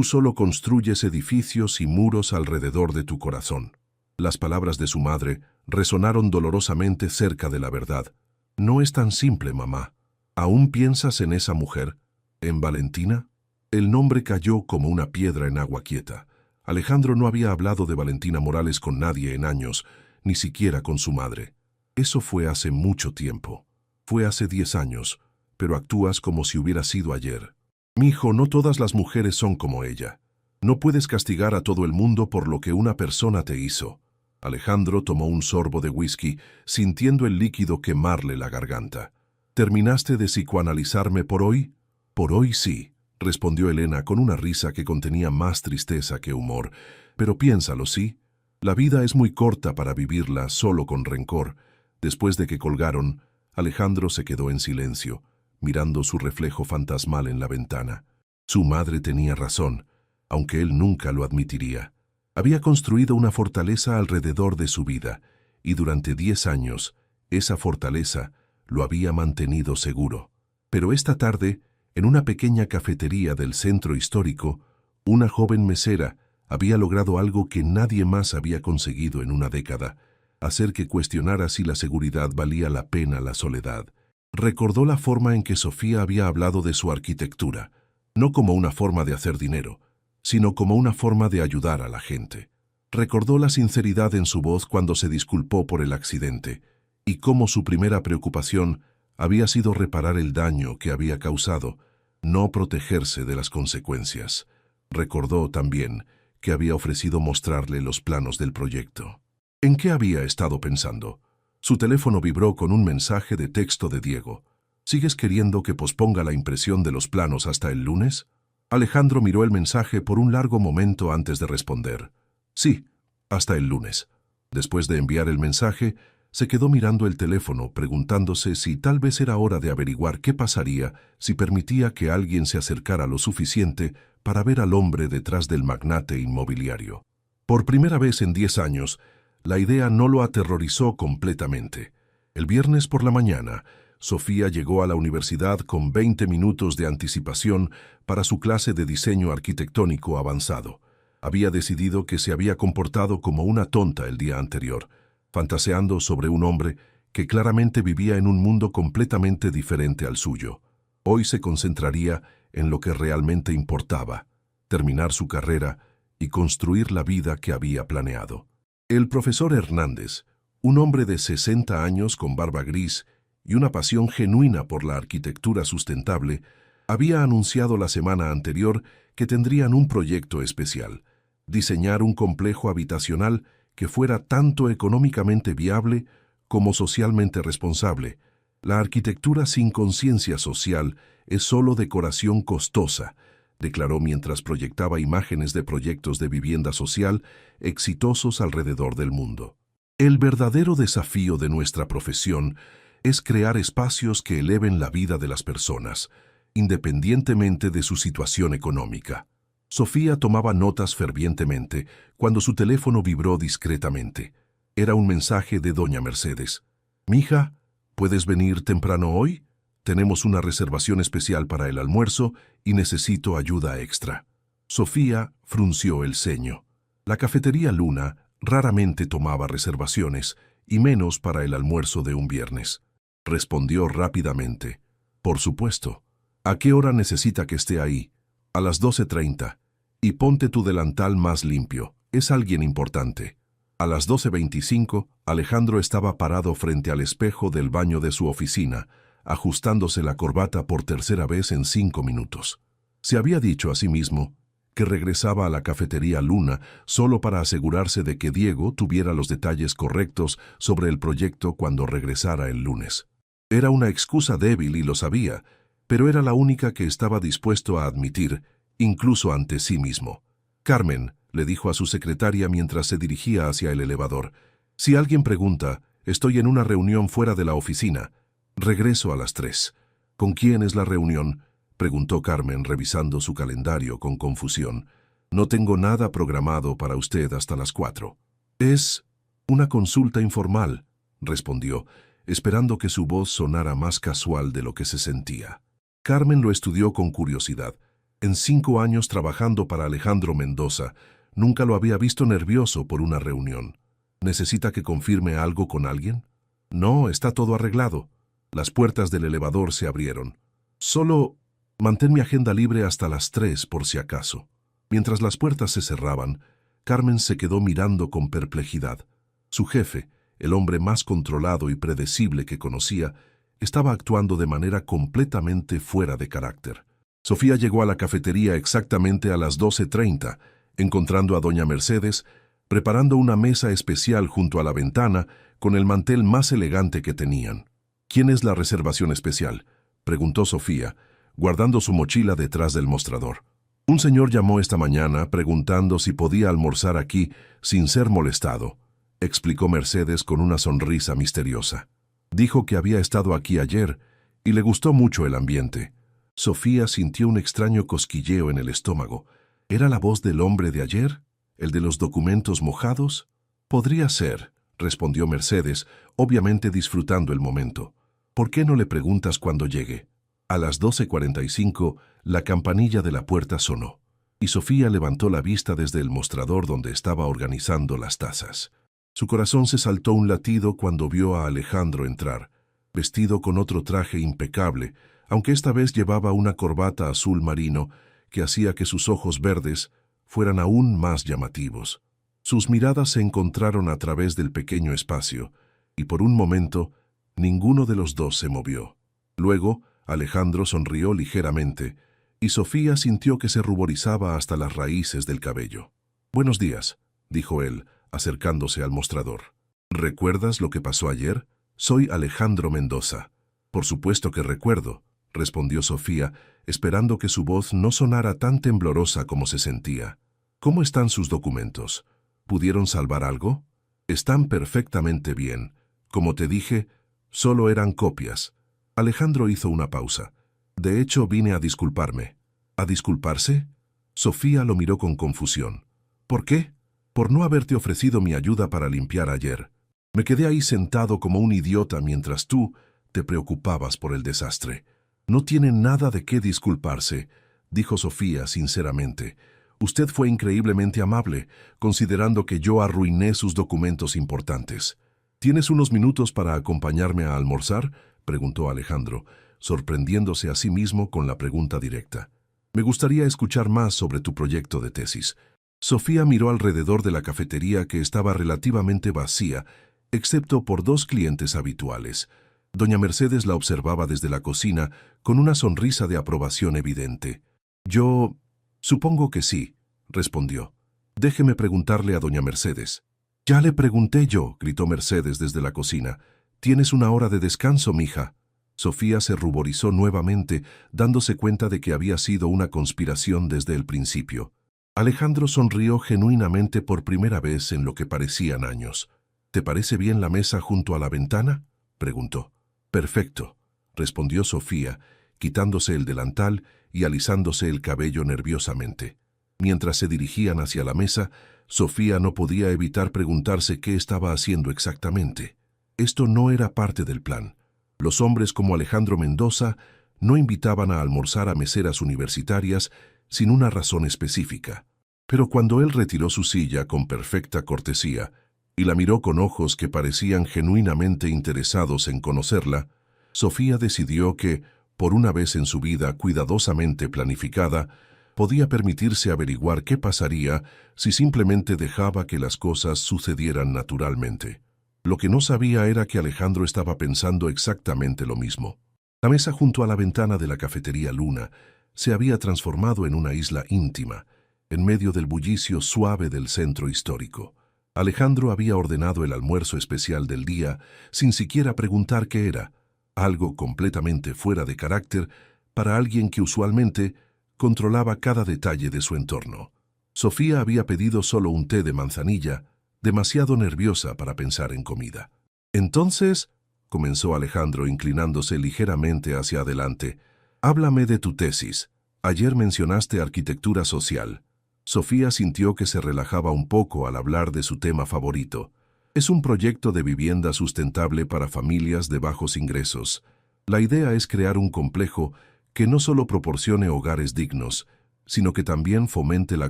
solo construyes edificios y muros alrededor de tu corazón». Las palabras de su madre resonaron dolorosamente cerca de la verdad. «No es tan simple, mamá. ¿Aún piensas en esa mujer? ¿En Valentina?» El nombre cayó como una piedra en agua quieta. Alejandro no había hablado de Valentina Morales con nadie en años, ni siquiera con su madre. Eso fue hace mucho tiempo. Fue hace 10 años, pero actúas como si hubiera sido ayer. «Mijo, no todas las mujeres son como ella. No puedes castigar a todo el mundo por lo que una persona te hizo». Alejandro tomó un sorbo de whisky, sintiendo el líquido quemarle la garganta. «¿Terminaste de psicoanalizarme por hoy?» «Por hoy sí», respondió Elena con una risa que contenía más tristeza que humor. «Pero piénsalo, ¿sí? La vida es muy corta para vivirla solo con rencor». Después de que colgaron, Alejandro se quedó en silencio, mirando su reflejo fantasmal en la ventana. Su madre tenía razón, aunque él nunca lo admitiría. Había construido una fortaleza alrededor de su vida, y durante 10 años, esa fortaleza lo había mantenido seguro. Pero esta tarde, en una pequeña cafetería del centro histórico, una joven mesera había logrado algo que nadie más había conseguido en una década: hacer que cuestionara si la seguridad valía la pena la soledad. Recordó la forma en que Sofía había hablado de su arquitectura, no como una forma de hacer dinero, sino como una forma de ayudar a la gente. Recordó la sinceridad en su voz cuando se disculpó por el accidente, y cómo su primera preocupación había sido reparar el daño que había causado, no protegerse de las consecuencias. Recordó también que había ofrecido mostrarle los planos del proyecto. ¿En qué había estado pensando? Su teléfono vibró con un mensaje de texto de Diego. ¿Sigues queriendo que posponga la impresión de los planos hasta el lunes? Alejandro miró el mensaje por un largo momento antes de responder. Sí, hasta el lunes. Después de enviar el mensaje, se quedó mirando el teléfono, preguntándose si tal vez era hora de averiguar qué pasaría si permitía que alguien se acercara lo suficiente para ver al hombre detrás del magnate inmobiliario. Por primera vez en 10 años, la idea no lo aterrorizó completamente. El viernes por la mañana, Sofía llegó a la universidad con 20 minutos de anticipación para su clase de diseño arquitectónico avanzado. Había decidido que se había comportado como una tonta el día anterior, fantaseando sobre un hombre que claramente vivía en un mundo completamente diferente al suyo. Hoy se concentraría en lo que realmente importaba, terminar su carrera y construir la vida que había planeado. El profesor Hernández, un hombre de 60 años con barba gris y una pasión genuina por la arquitectura sustentable, había anunciado la semana anterior que tendrían un proyecto especial: diseñar un complejo habitacional que fuera tanto económicamente viable como socialmente responsable. La arquitectura sin conciencia social es solo decoración costosa, declaró mientras proyectaba imágenes de proyectos de vivienda social exitosos alrededor del mundo. El verdadero desafío de nuestra profesión es crear espacios que eleven la vida de las personas, independientemente de su situación económica. Sofía tomaba notas fervientemente cuando su teléfono vibró discretamente. Era un mensaje de doña Mercedes. «Mija, ¿puedes venir temprano hoy? Tenemos una reservación especial para el almuerzo y necesito ayuda extra». Sofía frunció el ceño. La cafetería Luna raramente tomaba reservaciones, y menos para el almuerzo de un viernes. Respondió rápidamente. «Por supuesto. ¿A qué hora necesita que esté ahí?» «A las 12:30. Y ponte tu delantal más limpio. Es alguien importante». A las 12:25, Alejandro estaba parado frente al espejo del baño de su oficina, ajustándose la corbata por tercera vez en 5 minutos. Se había dicho a sí mismo que regresaba a la cafetería Luna solo para asegurarse de que Diego tuviera los detalles correctos sobre el proyecto cuando regresara el lunes. Era una excusa débil y lo sabía, pero era la única que estaba dispuesto a admitir, incluso ante sí mismo. «Carmen», le dijo a su secretaria mientras se dirigía hacia el elevador, «si alguien pregunta, estoy en una reunión fuera de la oficina. Regreso a las 3. «¿Con quién es la reunión?», preguntó Carmen revisando su calendario con confusión. «No tengo nada programado para usted hasta las 4. «Es una consulta informal», respondió, esperando que su voz sonara más casual de lo que se sentía. Carmen lo estudió con curiosidad. En 5 años trabajando para Alejandro Mendoza, nunca lo había visto nervioso por una reunión. «¿Necesita que confirme algo con alguien?» «No, está todo arreglado». Las puertas del elevador se abrieron. «Solo mantén mi agenda libre hasta las 3 por si acaso». Mientras las puertas se cerraban, Carmen se quedó mirando con perplejidad. Su jefe, el hombre más controlado y predecible que conocía, estaba actuando de manera completamente fuera de carácter. Sofía llegó a la cafetería exactamente a las 12:30, encontrando a doña Mercedes preparando una mesa especial junto a la ventana con el mantel más elegante que tenían. «¿Quién es la reservación especial?», preguntó Sofía, guardando su mochila detrás del mostrador. «Un señor llamó esta mañana preguntando si podía almorzar aquí sin ser molestado», explicó Mercedes con una sonrisa misteriosa. «Dijo que había estado aquí ayer y le gustó mucho el ambiente». Sofía sintió un extraño cosquilleo en el estómago. ¿Era la voz del hombre de ayer? ¿El de los documentos mojados? «Podría ser», respondió Mercedes, obviamente disfrutando el momento. «¿Por qué no le preguntas cuando llegue?» A las 12:45, la campanilla de la puerta sonó, y Sofía levantó la vista desde el mostrador donde estaba organizando las tazas. Su corazón se saltó un latido cuando vio a Alejandro entrar, vestido con otro traje impecable, aunque esta vez llevaba una corbata azul marino que hacía que sus ojos verdes fueran aún más llamativos. Sus miradas se encontraron a través del pequeño espacio, y por un momento ninguno de los dos se movió. Luego, Alejandro sonrió ligeramente, y Sofía sintió que se ruborizaba hasta las raíces del cabello. «Buenos días», dijo él, acercándose al mostrador. «¿Recuerdas lo que pasó ayer? Soy Alejandro Mendoza». «Por supuesto que recuerdo», respondió Sofía, esperando que su voz no sonara tan temblorosa como se sentía. «¿Cómo están sus documentos? ¿Pudieron salvar algo?» «Están perfectamente bien. Como te dije, solo eran copias». Alejandro hizo una pausa. «De hecho, vine a disculparme». ¿A disculparse?» Sofía lo miró con confusión. «¿Por qué?» «Por no haberte ofrecido mi ayuda para limpiar ayer. Me quedé ahí sentado como un idiota mientras tú te preocupabas por el desastre». «No tiene nada de qué disculparse», dijo Sofía sinceramente. «Usted fue increíblemente amable, considerando que yo arruiné sus documentos importantes». «¿Tienes unos minutos para acompañarme a almorzar?», preguntó Alejandro, sorprendiéndose a sí mismo con la pregunta directa. «Me gustaría escuchar más sobre tu proyecto de tesis». Sofía miró alrededor de la cafetería que estaba relativamente vacía, excepto por dos clientes habituales. Doña Mercedes la observaba desde la cocina con una sonrisa de aprobación evidente. «Yo supongo que sí», respondió. «Déjeme preguntarle a doña Mercedes». «Ya le pregunté yo», gritó Mercedes desde la cocina. «Tienes una hora de descanso, mija». Sofía se ruborizó nuevamente, dándose cuenta de que había sido una conspiración desde el principio. Alejandro sonrió genuinamente por primera vez en lo que parecían años. «¿Te parece bien la mesa junto a la ventana?», preguntó. «Perfecto», respondió Sofía, quitándose el delantal y alisándose el cabello nerviosamente. Mientras se dirigían hacia la mesa, Sofía no podía evitar preguntarse qué estaba haciendo exactamente. Esto no era parte del plan. Los hombres como Alejandro Mendoza no invitaban a almorzar a meseras universitarias sin una razón específica. Pero cuando él retiró su silla con perfecta cortesía y la miró con ojos que parecían genuinamente interesados en conocerla, Sofía decidió que, por una vez en su vida cuidadosamente planificada, podía permitirse averiguar qué pasaría si simplemente dejaba que las cosas sucedieran naturalmente. Lo que no sabía era que Alejandro estaba pensando exactamente lo mismo. La mesa junto a la ventana de la cafetería Luna se había transformado en una isla íntima, en medio del bullicio suave del centro histórico. Alejandro había ordenado el almuerzo especial del día sin siquiera preguntar qué era, algo completamente fuera de carácter para alguien que usualmente controlaba cada detalle de su entorno. Sofía había pedido solo un té de manzanilla, demasiado nerviosa para pensar en comida. «Entonces», comenzó Alejandro inclinándose ligeramente hacia adelante, «háblame de tu tesis. Ayer mencionaste arquitectura social». Sofía sintió que se relajaba un poco al hablar de su tema favorito. «Es un proyecto de vivienda sustentable para familias de bajos ingresos. La idea es crear un complejo que no solo proporcione hogares dignos, sino que también fomente la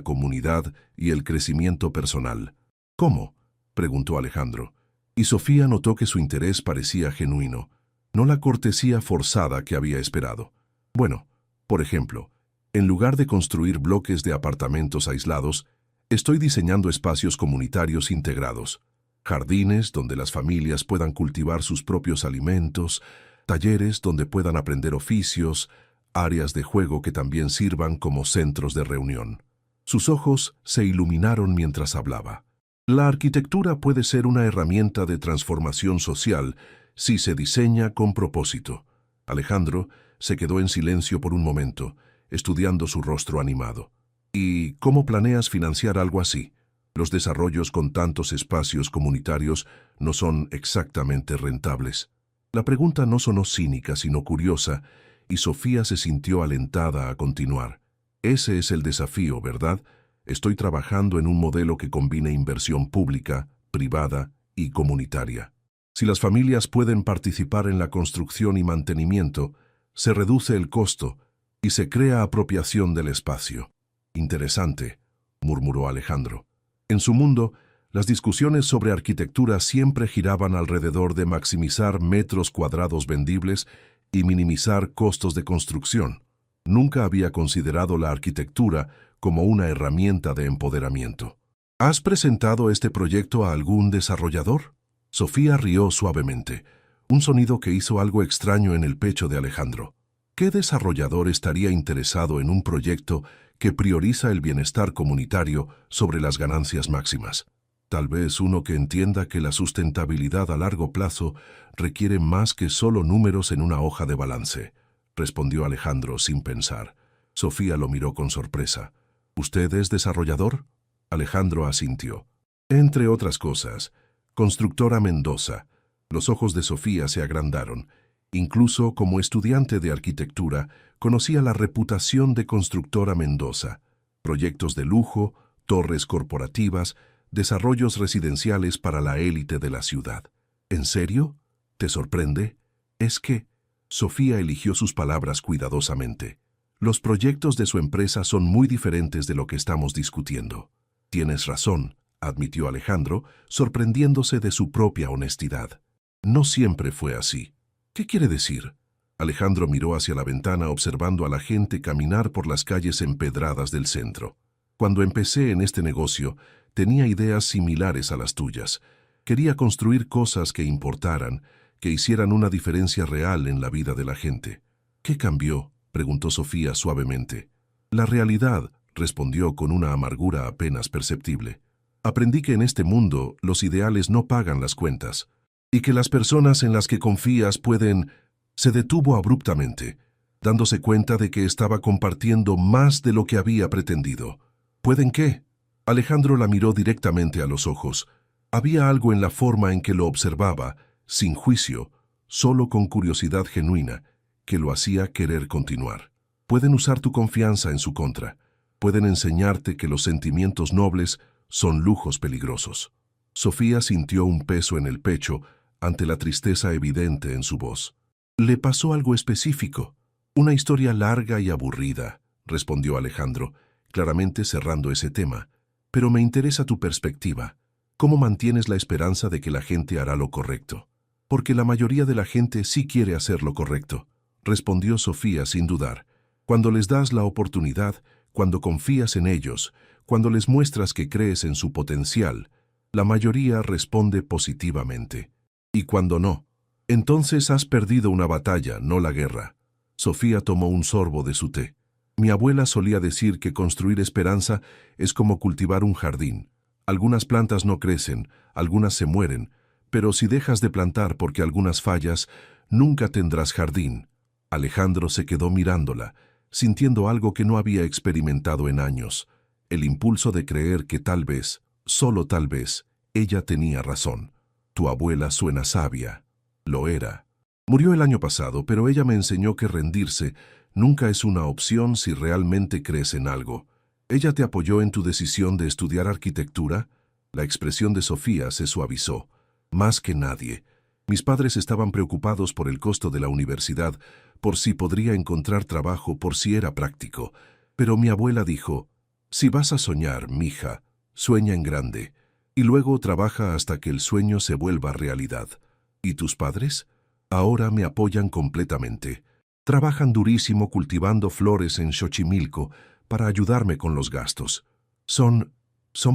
comunidad y el crecimiento personal». «¿Cómo?», preguntó Alejandro, y Sofía notó que su interés parecía genuino, no la cortesía forzada que había esperado. «Bueno, por ejemplo, en lugar de construir bloques de apartamentos aislados, estoy diseñando espacios comunitarios integrados, jardines donde las familias puedan cultivar sus propios alimentos, talleres donde puedan aprender oficios, áreas de juego que también sirvan como centros de reunión». Sus ojos se iluminaron mientras hablaba. «La arquitectura puede ser una herramienta de transformación social si se diseña con propósito». Alejandro se quedó en silencio por un momento, estudiando su rostro animado. «¿Y cómo planeas financiar algo así? Los desarrollos con tantos espacios comunitarios no son exactamente rentables». La pregunta no sonó cínica, sino curiosa, y Sofía se sintió alentada a continuar. «Ese es el desafío, ¿verdad? Estoy trabajando en un modelo que combine inversión pública, privada y comunitaria. Si las familias pueden participar en la construcción y mantenimiento, se reduce el costo y se crea apropiación del espacio». «Interesante», murmuró Alejandro. En su mundo, las discusiones sobre arquitectura siempre giraban alrededor de maximizar metros cuadrados vendibles y minimizar costos de construcción. Nunca había considerado la arquitectura como una herramienta de empoderamiento. ¿Has presentado este proyecto a algún desarrollador? Sofía rió suavemente, un sonido que hizo algo extraño en el pecho de Alejandro. ¿Qué desarrollador estaría interesado en un proyecto que prioriza el bienestar comunitario sobre las ganancias máximas? Tal vez uno que entienda que la sustentabilidad a largo plazo requiere más que solo números en una hoja de balance, respondió Alejandro sin pensar. Sofía lo miró con sorpresa. ¿Usted es desarrollador? Alejandro asintió. Entre otras cosas, Constructora Mendoza. Los ojos de Sofía se agrandaron. Incluso como estudiante de arquitectura, conocía la reputación de Constructora Mendoza. Proyectos de lujo, torres corporativas, desarrollos residenciales para la élite de la ciudad. ¿En serio? ¿Te sorprende? Es que... Sofía eligió sus palabras cuidadosamente. Los proyectos de su empresa son muy diferentes de lo que estamos discutiendo. Tienes razón, admitió Alejandro, sorprendiéndose de su propia honestidad. No siempre fue así. ¿Qué quiere decir? Alejandro miró hacia la ventana observando a la gente caminar por las calles empedradas del centro. Cuando empecé en este negocio, tenía ideas similares a las tuyas. Quería construir cosas que importaran, que hicieran una diferencia real en la vida de la gente. ¿Qué cambió?, preguntó Sofía suavemente. La realidad, respondió con una amargura apenas perceptible. Aprendí que en este mundo los ideales no pagan las cuentas, y que las personas en las que confías pueden... Se detuvo abruptamente, dándose cuenta de que estaba compartiendo más de lo que había pretendido. ¿Pueden qué? Alejandro la miró directamente a los ojos. Había algo en la forma en que lo observaba, sin juicio, solo con curiosidad genuina, que lo hacía querer continuar. Pueden usar tu confianza en su contra. Pueden enseñarte que los sentimientos nobles son lujos peligrosos. Sofía sintió un peso en el pecho ante la tristeza evidente en su voz. «Le pasó algo específico. Una historia larga y aburrida», respondió Alejandro, claramente cerrando ese tema. «Pero me interesa tu perspectiva. ¿Cómo mantienes la esperanza de que la gente hará lo correcto?» «Porque la mayoría de la gente sí quiere hacer lo correcto», respondió Sofía sin dudar. «Cuando les das la oportunidad, cuando confías en ellos, cuando les muestras que crees en su potencial, la mayoría responde positivamente. Y cuando no, entonces has perdido una batalla, no la guerra». Sofía tomó un sorbo de su té. «Mi abuela solía decir que construir esperanza es como cultivar un jardín. Algunas plantas no crecen, algunas se mueren, pero si dejas de plantar porque algunas fallas, nunca tendrás jardín». Alejandro se quedó mirándola, sintiendo algo que no había experimentado en años, el impulso de creer que tal vez, solo tal vez, ella tenía razón. «Tu abuela suena sabia». Lo era. Murió el año pasado, pero ella me enseñó que rendirse nunca es una opción si realmente crees en algo. ¿Ella te apoyó en tu decisión de estudiar arquitectura? La expresión de Sofía se suavizó. «Más que nadie. Mis padres estaban preocupados por el costo de la universidad, por si podría encontrar trabajo, por si era práctico. Pero mi abuela dijo, si vas a soñar, mija, sueña en grande, y luego trabaja hasta que el sueño se vuelva realidad. ¿Y tus padres? Ahora me apoyan completamente. Trabajan durísimo cultivando flores en Xochimilco para ayudarme con los gastos. Son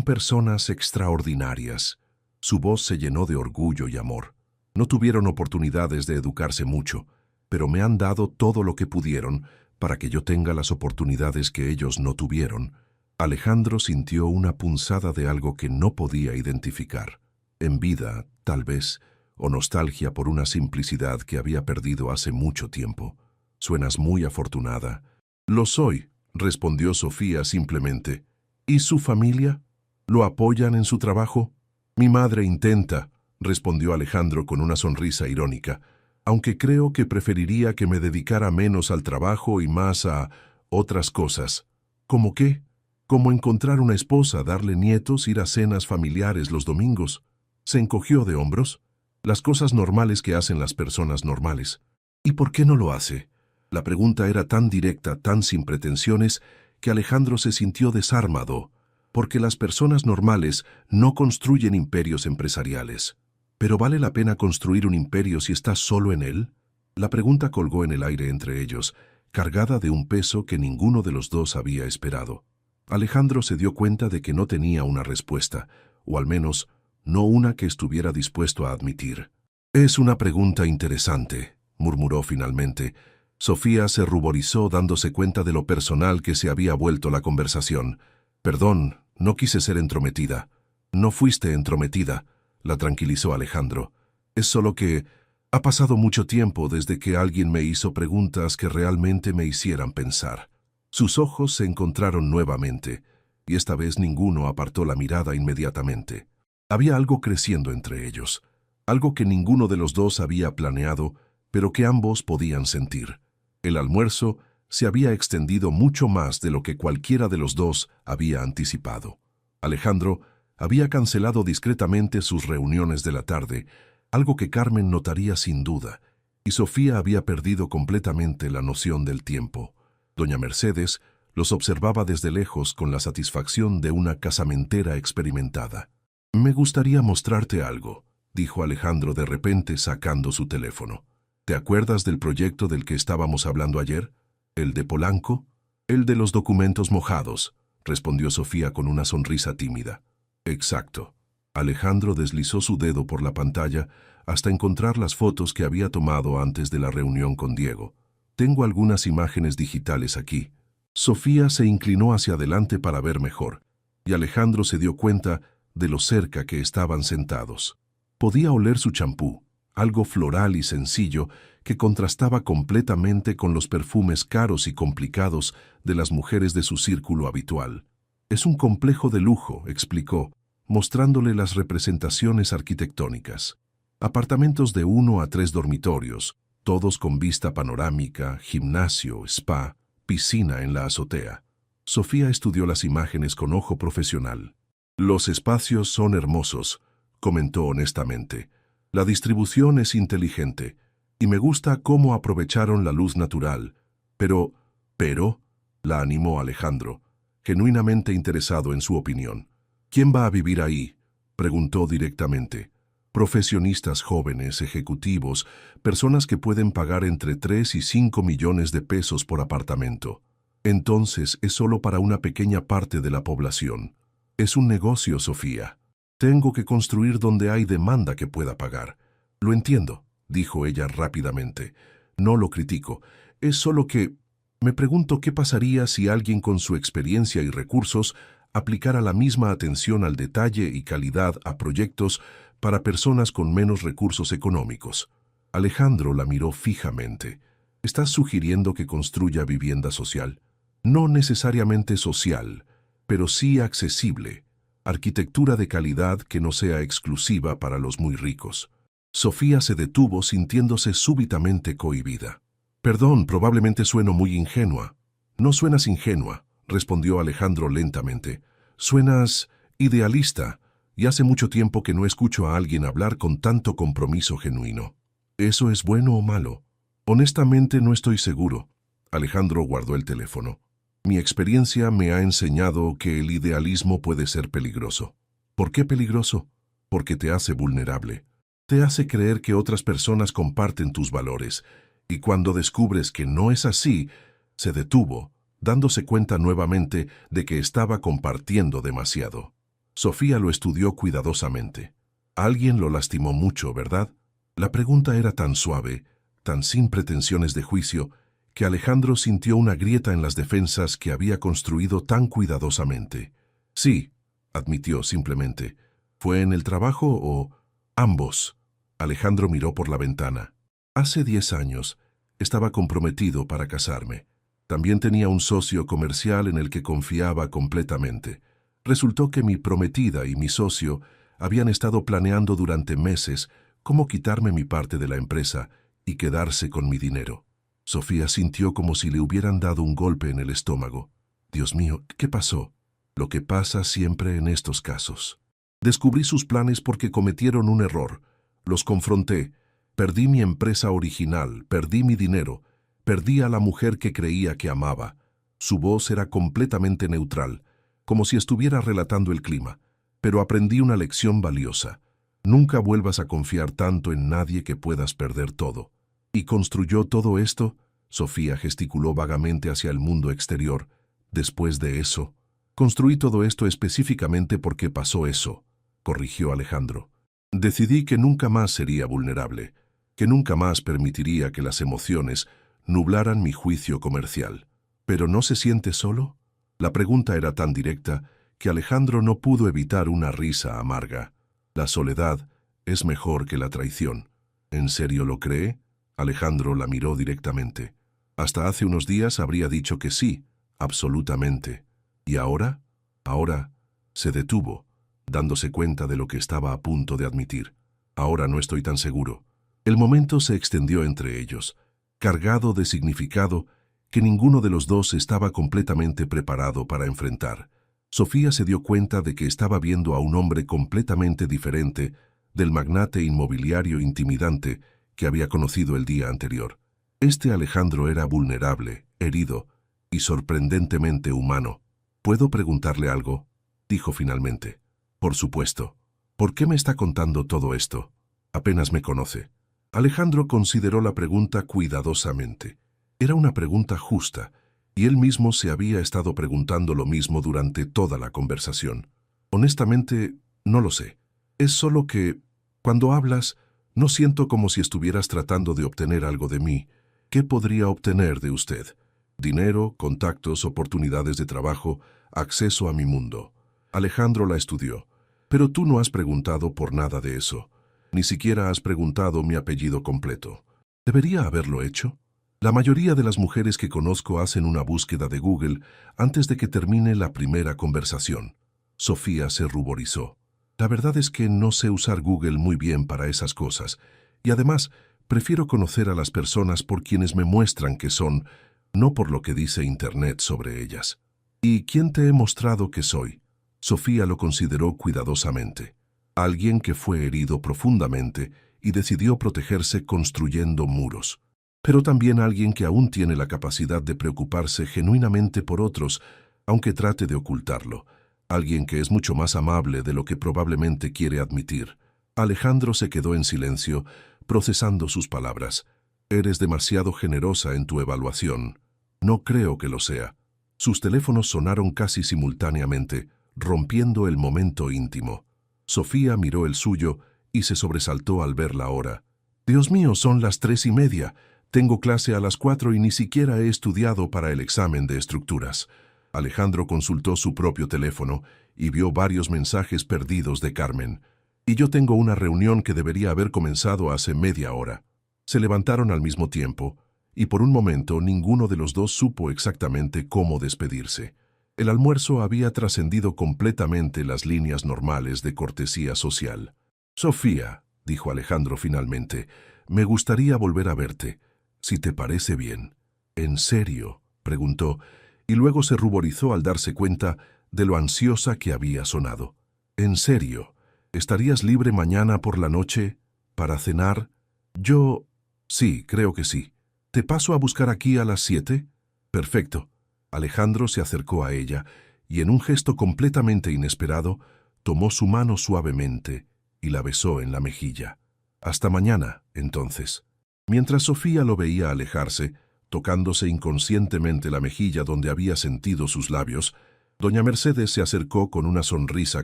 personas extraordinarias». Su voz se llenó de orgullo y amor. «No tuvieron oportunidades de educarse mucho, pero me han dado todo lo que pudieron para que yo tenga las oportunidades que ellos no tuvieron». Alejandro sintió una punzada de algo que no podía identificar. Envidia, tal vez, o nostalgia por una simplicidad que había perdido hace mucho tiempo. «Suenas muy afortunada». «Lo soy», respondió Sofía simplemente. «¿Y su familia? ¿Lo apoyan en su trabajo?» «Mi madre intenta», respondió Alejandro con una sonrisa irónica, «aunque creo que preferiría que me dedicara menos al trabajo y más a otras cosas». «¿Cómo qué?» «Como encontrar una esposa, darle nietos, ir a cenas familiares los domingos». Se encogió de hombros. «Las cosas normales que hacen las personas normales». «¿Y por qué no lo hace?» La pregunta era tan directa, tan sin pretensiones, que Alejandro se sintió desarmado. «Porque las personas normales no construyen imperios empresariales». «¿Pero vale la pena construir un imperio si estás solo en él?» La pregunta colgó en el aire entre ellos, cargada de un peso que ninguno de los dos había esperado. Alejandro se dio cuenta de que no tenía una respuesta, o al menos no una que estuviera dispuesto a admitir. «Es una pregunta interesante», murmuró finalmente. Sofía se ruborizó dándose cuenta de lo personal que se había vuelto la conversación. «Perdón, no quise ser entrometida». «No fuiste entrometida», la tranquilizó Alejandro. «Es solo que ha pasado mucho tiempo desde que alguien me hizo preguntas que realmente me hicieran pensar». Sus ojos se encontraron nuevamente, y esta vez ninguno apartó la mirada inmediatamente. Había algo creciendo entre ellos, algo que ninguno de los dos había planeado, pero que ambos podían sentir. El almuerzo se había extendido mucho más de lo que cualquiera de los dos había anticipado. Alejandro había cancelado discretamente sus reuniones de la tarde, algo que Carmen notaría sin duda, y Sofía había perdido completamente la noción del tiempo. Doña Mercedes los observaba desde lejos con la satisfacción de una casamentera experimentada. «Me gustaría mostrarte algo», dijo Alejandro de repente sacando su teléfono. «¿Te acuerdas del proyecto del que estábamos hablando ayer? ¿El de Polanco?» «El de los documentos mojados», respondió Sofía con una sonrisa tímida. «Exacto». Alejandro deslizó su dedo por la pantalla hasta encontrar las fotos que había tomado antes de la reunión con Diego. «Tengo algunas imágenes digitales aquí». Sofía se inclinó hacia adelante para ver mejor, y Alejandro se dio cuenta de lo cerca que estaban sentados. Podía oler su champú, algo floral y sencillo que contrastaba completamente con los perfumes caros y complicados de las mujeres de su círculo habitual. «Es un complejo de lujo», explicó, mostrándole las representaciones arquitectónicas. Apartamentos de 1 a 3 dormitorios, todos con vista panorámica, gimnasio, spa, piscina en la azotea. Sofía estudió las imágenes con ojo profesional. «Los espacios son hermosos», comentó honestamente. «La distribución es inteligente, y me gusta cómo aprovecharon la luz natural. Pero, la animó Alejandro, genuinamente interesado en su opinión. «¿Quién va a vivir ahí?», preguntó directamente. «Profesionistas jóvenes, ejecutivos, personas que pueden pagar entre 3 y 5 millones de pesos por apartamento. Entonces es solo para una pequeña parte de la población. Es un negocio, Sofía. Tengo que construir donde hay demanda que pueda pagar». «Lo entiendo», dijo ella rápidamente. «No lo critico. Es solo que me pregunto qué pasaría si alguien con su experiencia y recursos aplicara la misma atención al detalle y calidad a proyectos para personas con menos recursos económicos». Alejandro la miró fijamente. «¿Estás sugiriendo que construya vivienda social?» «No necesariamente social, pero sí accesible. Arquitectura de calidad que no sea exclusiva para los muy ricos». Sofía se detuvo sintiéndose súbitamente cohibida. «Perdón, probablemente sueno muy ingenua». «No suenas ingenua», respondió Alejandro lentamente. «Suenas idealista, y hace mucho tiempo que no escucho a alguien hablar con tanto compromiso genuino». «¿Eso es bueno o malo?» «Honestamente no estoy seguro». Alejandro guardó el teléfono. «Mi experiencia me ha enseñado que el idealismo puede ser peligroso». «¿Por qué peligroso?» «Porque te hace vulnerable. Te hace creer que otras personas comparten tus valores, y cuando descubres que no es así», se detuvo, dándose cuenta nuevamente de que estaba compartiendo demasiado. Sofía lo estudió cuidadosamente. «Alguien lo lastimó mucho, ¿verdad?» La pregunta era tan suave, tan sin pretensiones de juicio, que Alejandro sintió una grieta en las defensas que había construido tan cuidadosamente. «Sí», admitió simplemente. «¿Fue en el trabajo o...?» «Ambos». Alejandro miró por la ventana. «Hace 10 años estaba comprometido para casarme. También tenía un socio comercial en el que confiaba completamente. Resultó que mi prometida y mi socio habían estado planeando durante meses cómo quitarme mi parte de la empresa y quedarse con mi dinero». Sofía sintió como si le hubieran dado un golpe en el estómago. «Dios mío, ¿qué pasó?» «Lo que pasa siempre en estos casos. Descubrí sus planes porque cometieron un error. Los confronté. Perdí mi empresa original, perdí mi dinero, perdí a la mujer que creía que amaba. Su voz era completamente neutral, como si estuviera relatando el clima. Pero aprendí una lección valiosa. Nunca vuelvas a confiar tanto en nadie que puedas perder todo». ¿Y construyó todo esto? Sofía gesticuló vagamente hacia el mundo exterior. Después de eso. Construí todo esto específicamente porque pasó eso, corrigió Alejandro. Decidí que nunca más sería vulnerable, que nunca más permitiría que las emociones nublaran mi juicio comercial. ¿Pero no se siente solo? La pregunta era tan directa que Alejandro no pudo evitar una risa amarga. La soledad es mejor que la traición. ¿En serio lo cree? Alejandro la miró directamente. Hasta hace unos días habría dicho que sí, absolutamente. ¿Y ahora? Ahora se detuvo, dándose cuenta de lo que estaba a punto de admitir. Ahora no estoy tan seguro. El momento se extendió entre ellos, cargado de significado que ninguno de los dos estaba completamente preparado para enfrentar. Sofía se dio cuenta de que estaba viendo a un hombre completamente diferente del magnate inmobiliario intimidante que había conocido el día anterior. Este Alejandro era vulnerable, herido y sorprendentemente humano. ¿Puedo preguntarle algo?, dijo finalmente. Por supuesto. ¿Por qué me está contando todo esto? Apenas me conoce. Alejandro consideró la pregunta cuidadosamente. Era una pregunta justa, y él mismo se había estado preguntando lo mismo durante toda la conversación. Honestamente, no lo sé. Es solo que, cuando hablas, no siento como si estuvieras tratando de obtener algo de mí. ¿Qué podría obtener de usted? Dinero, contactos, oportunidades de trabajo, acceso a mi mundo. Alejandro la estudió. Pero tú no has preguntado por nada de eso. Ni siquiera has preguntado mi apellido completo. ¿Debería haberlo hecho? La mayoría de las mujeres que conozco hacen una búsqueda de Google antes de que termine la primera conversación. Sofía se ruborizó. La verdad es que no sé usar Google muy bien para esas cosas, y además prefiero conocer a las personas por quienes me muestran que son, no por lo que dice Internet sobre ellas. ¿Y quién te he mostrado que soy? Sofía lo consideró cuidadosamente. Alguien que fue herido profundamente y decidió protegerse construyendo muros. Pero también alguien que aún tiene la capacidad de preocuparse genuinamente por otros, aunque trate de ocultarlo. Alguien que es mucho más amable de lo que probablemente quiere admitir. Alejandro se quedó en silencio, procesando sus palabras. Eres demasiado generosa en tu evaluación. No creo que lo sea. Sus teléfonos sonaron casi simultáneamente, rompiendo el momento íntimo. Sofía miró el suyo y se sobresaltó al ver la hora. Dios mío, son las 3:30. Tengo clase a las 4 y ni siquiera he estudiado para el examen de estructuras. Alejandro consultó su propio teléfono y vio varios mensajes perdidos de Carmen. Y yo tengo una reunión que debería haber comenzado hace media hora. Se levantaron al mismo tiempo, y por un momento ninguno de los dos supo exactamente cómo despedirse. El almuerzo había trascendido completamente las líneas normales de cortesía social. Sofía, dijo Alejandro finalmente, me gustaría volver a verte, si te parece bien. ¿En serio?, preguntó, y luego se ruborizó al darse cuenta de lo ansiosa que había sonado. ¿En serio? ¿Estarías libre mañana por la noche para cenar? Yo... sí, creo que sí. ¿Te paso a buscar aquí a las 7? Perfecto. Alejandro se acercó a ella y en un gesto completamente inesperado tomó su mano suavemente y la besó en la mejilla. Hasta mañana, entonces. Mientras Sofía lo veía alejarse, tocándose inconscientemente la mejilla donde había sentido sus labios, doña Mercedes se acercó con una sonrisa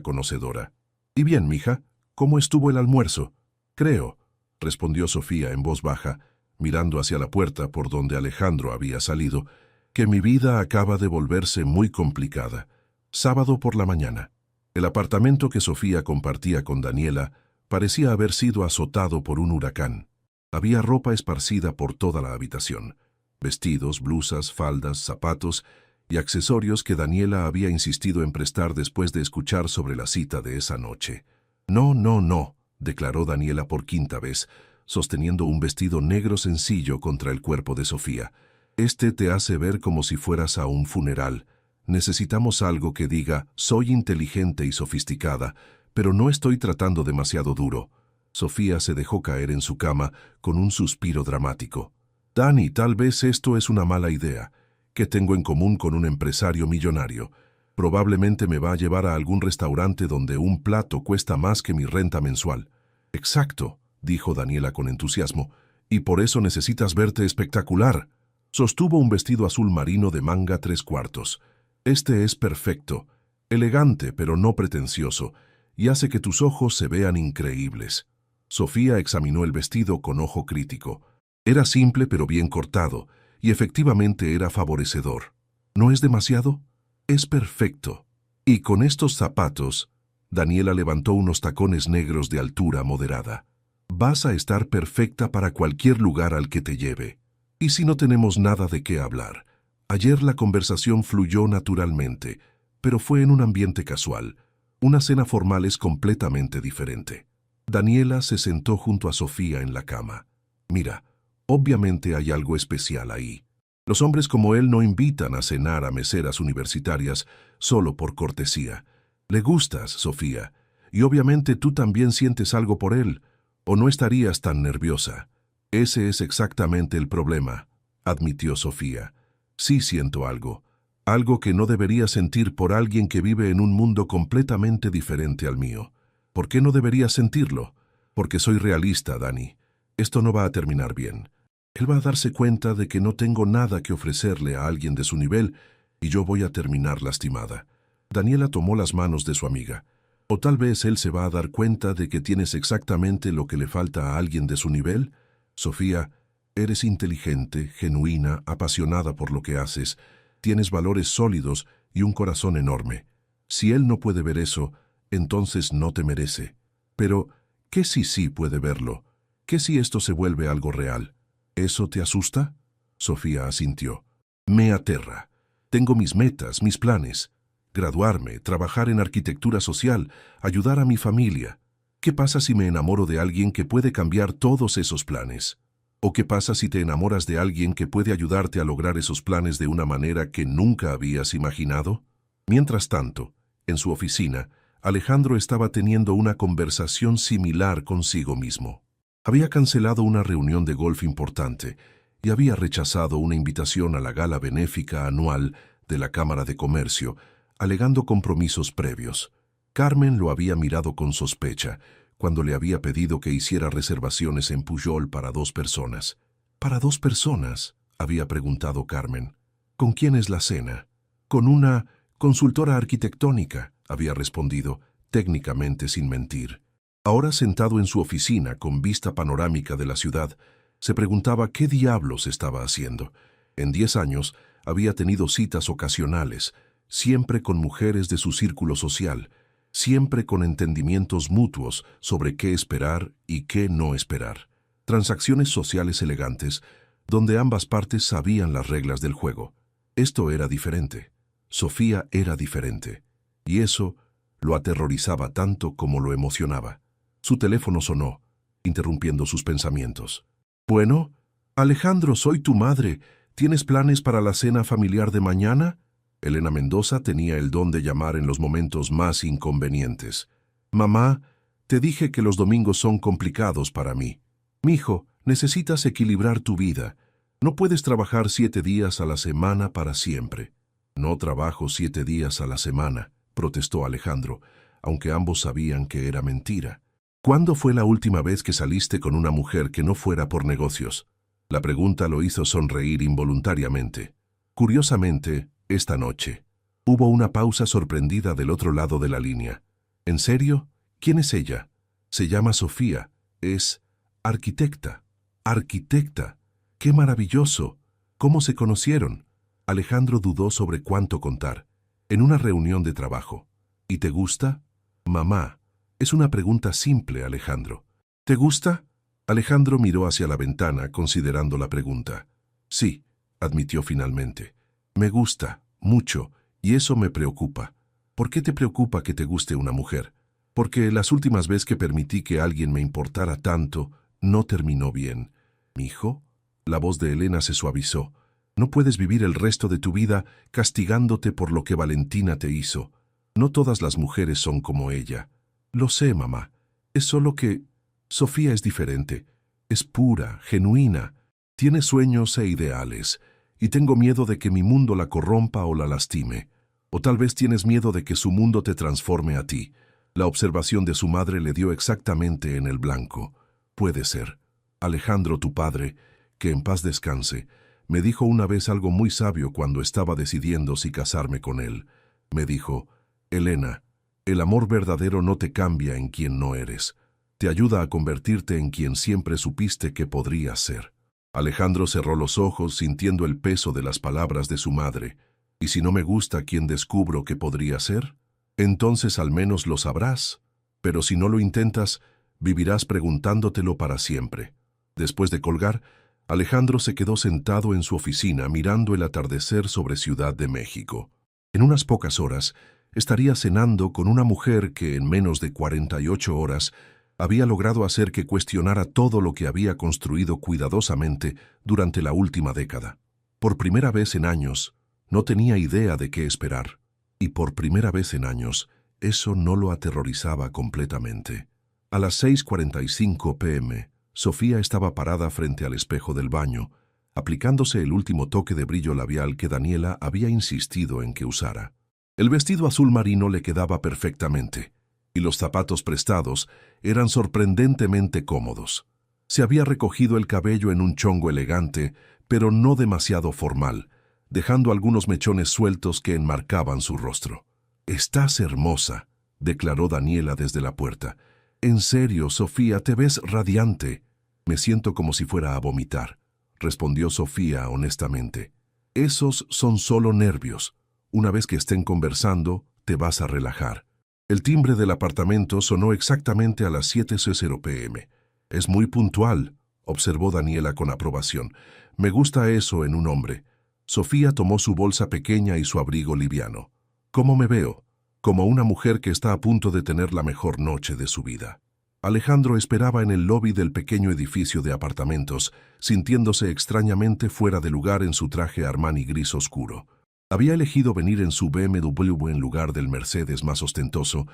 conocedora. «¿Y bien, mija? ¿Cómo estuvo el almuerzo?» «Creo», respondió Sofía en voz baja, mirando hacia la puerta por donde Alejandro había salido, «que mi vida acaba de volverse muy complicada. Sábado por la mañana. El apartamento que Sofía compartía con Daniela parecía haber sido azotado por un huracán. Había ropa esparcida por toda la habitación. Vestidos, blusas, faldas, zapatos y accesorios que Daniela había insistido en prestar después de escuchar sobre la cita de esa noche. «No, no, no», declaró Daniela por quinta vez, sosteniendo un vestido negro sencillo contra el cuerpo de Sofía. «Este te hace ver como si fueras a un funeral. Necesitamos algo que diga, soy inteligente y sofisticada, pero no estoy tratando demasiado duro». Sofía se dejó caer en su cama con un suspiro dramático. «Dani, tal vez esto es una mala idea. ¿Qué tengo en común con un empresario millonario? Probablemente me va a llevar a algún restaurante donde un plato cuesta más que mi renta mensual». «Exacto», dijo Daniela con entusiasmo. Y por eso necesitas verte espectacular. Sostuvo un vestido azul marino de manga 3/4. Este es perfecto, elegante pero no pretencioso, y hace que tus ojos se vean increíbles. Sofía examinó el vestido con ojo crítico. Era simple pero bien cortado, y efectivamente era favorecedor. ¿No es demasiado? Es perfecto. Y con estos zapatos, Daniela levantó unos tacones negros de altura moderada. Vas a estar perfecta para cualquier lugar al que te lleve. Y si no tenemos nada de qué hablar. Ayer la conversación fluyó naturalmente, pero fue en un ambiente casual. Una cena formal es completamente diferente. Daniela se sentó junto a Sofía en la cama. Mira, obviamente hay algo especial ahí. Los hombres como él no invitan a cenar a meseras universitarias solo por cortesía. Le gustas, Sofía, y obviamente tú también sientes algo por él, o no estarías tan nerviosa. Ese es exactamente el problema, admitió Sofía. Sí siento algo, algo que no debería sentir por alguien que vive en un mundo completamente diferente al mío. ¿Por qué no debería sentirlo? Porque soy realista, Dani. Esto no va a terminar bien. Él va a darse cuenta de que no tengo nada que ofrecerle a alguien de su nivel y yo voy a terminar lastimada. Daniela tomó las manos de su amiga. O tal vez él se va a dar cuenta de que tienes exactamente lo que le falta a alguien de su nivel. Sofía, eres inteligente, genuina, apasionada por lo que haces, tienes valores sólidos y un corazón enorme. Si él no puede ver eso, entonces no te merece. Pero, ¿qué si sí puede verlo? ¿Qué si esto se vuelve algo real? ¿Eso te asusta? Sofía asintió. Me aterra. Tengo mis metas, mis planes. Graduarme, trabajar en arquitectura social, ayudar a mi familia. ¿Qué pasa si me enamoro de alguien que puede cambiar todos esos planes? ¿O qué pasa si te enamoras de alguien que puede ayudarte a lograr esos planes de una manera que nunca habías imaginado? Mientras tanto, en su oficina, Alejandro estaba teniendo una conversación similar consigo mismo. Había cancelado una reunión de golf importante y había rechazado una invitación a la gala benéfica anual de la Cámara de Comercio, alegando compromisos previos. Carmen lo había mirado con sospecha cuando le había pedido que hiciera reservaciones en Pujol para 2 personas. ¿Para 2 personas?, había preguntado Carmen. ¿Con quién es la cena? Con una consultora arquitectónica, había respondido, técnicamente sin mentir. Ahora sentado en su oficina con vista panorámica de la ciudad, se preguntaba qué diablos estaba haciendo. En 10 años había tenido citas ocasionales, siempre con mujeres de su círculo social, siempre con entendimientos mutuos sobre qué esperar y qué no esperar. Transacciones sociales elegantes, donde ambas partes sabían las reglas del juego. Esto era diferente. Sofía era diferente. Y eso lo aterrorizaba tanto como lo emocionaba. Su teléfono sonó, interrumpiendo sus pensamientos. Bueno, Alejandro, soy tu madre. ¿Tienes planes para la cena familiar de mañana? Elena Mendoza tenía el don de llamar en los momentos más inconvenientes. Mamá, te dije que los domingos son complicados para mí. Mijo, necesitas equilibrar tu vida. No puedes trabajar 7 días a la semana para siempre. No trabajo 7 días a la semana, protestó Alejandro, aunque ambos sabían que era mentira. ¿Cuándo fue la última vez que saliste con una mujer que no fuera por negocios? La pregunta lo hizo sonreír involuntariamente. Curiosamente, esta noche. Hubo una pausa sorprendida del otro lado de la línea. ¿En serio? ¿Quién es ella? Se llama Sofía. Es arquitecta. Arquitecta. ¡Qué maravilloso! ¿Cómo se conocieron? Alejandro dudó sobre cuánto contar. En una reunión de trabajo. ¿Y te gusta? Mamá. Es una pregunta simple, Alejandro. ¿Te gusta? Alejandro miró hacia la ventana, considerando la pregunta. Sí, admitió finalmente. Me gusta, mucho, y eso me preocupa. ¿Por qué te preocupa que te guste una mujer? Porque las últimas veces que permití que alguien me importara tanto, no terminó bien. ¿Mijo? La voz de Elena se suavizó. No puedes vivir el resto de tu vida castigándote por lo que Valentina te hizo. No todas las mujeres son como ella. Lo sé, mamá. Es solo que Sofía es diferente. Es pura, genuina. Tiene sueños e ideales. Y tengo miedo de que mi mundo la corrompa o la lastime. O tal vez tienes miedo de que su mundo te transforme a ti. La observación de su madre le dio exactamente en el blanco. Puede ser. Alejandro, tu padre, que en paz descanse, me dijo una vez algo muy sabio cuando estaba decidiendo si casarme con él. Me dijo: Elena, el amor verdadero no te cambia en quien no eres. Te ayuda a convertirte en quien siempre supiste que podrías ser. Alejandro cerró los ojos sintiendo el peso de las palabras de su madre. ¿Y si no me gusta quien descubro que podría ser? Entonces al menos lo sabrás. Pero si no lo intentas, vivirás preguntándotelo para siempre. Después de colgar, Alejandro se quedó sentado en su oficina mirando el atardecer sobre Ciudad de México. En unas pocas horas, estaría cenando con una mujer que en menos de 48 horas había logrado hacer que cuestionara todo lo que había construido cuidadosamente durante la última década. Por primera vez en años, no tenía idea de qué esperar. Y por primera vez en años, eso no lo aterrorizaba completamente. A las 6:45 p.m., Sofía estaba parada frente al espejo del baño, aplicándose el último toque de brillo labial que Daniela había insistido en que usara. El vestido azul marino le quedaba perfectamente, y los zapatos prestados eran sorprendentemente cómodos. Se había recogido el cabello en un chongo elegante, pero no demasiado formal, dejando algunos mechones sueltos que enmarcaban su rostro. «Estás hermosa», declaró Daniela desde la puerta. «En serio, Sofía, te ves radiante». «Me siento como si fuera a vomitar», respondió Sofía honestamente. «Esos son solo nervios. Una vez que estén conversando, te vas a relajar». El timbre del apartamento sonó exactamente a las 7:00 p.m. «Es muy puntual», observó Daniela con aprobación. «Me gusta eso en un hombre». Sofía tomó su bolsa pequeña y su abrigo liviano. «¿Cómo me veo?» «Como una mujer que está a punto de tener la mejor noche de su vida». Alejandro esperaba en el lobby del pequeño edificio de apartamentos, sintiéndose extrañamente fuera de lugar en su traje Armani gris oscuro. Había elegido venir en su BMW en lugar del Mercedes más ostentoso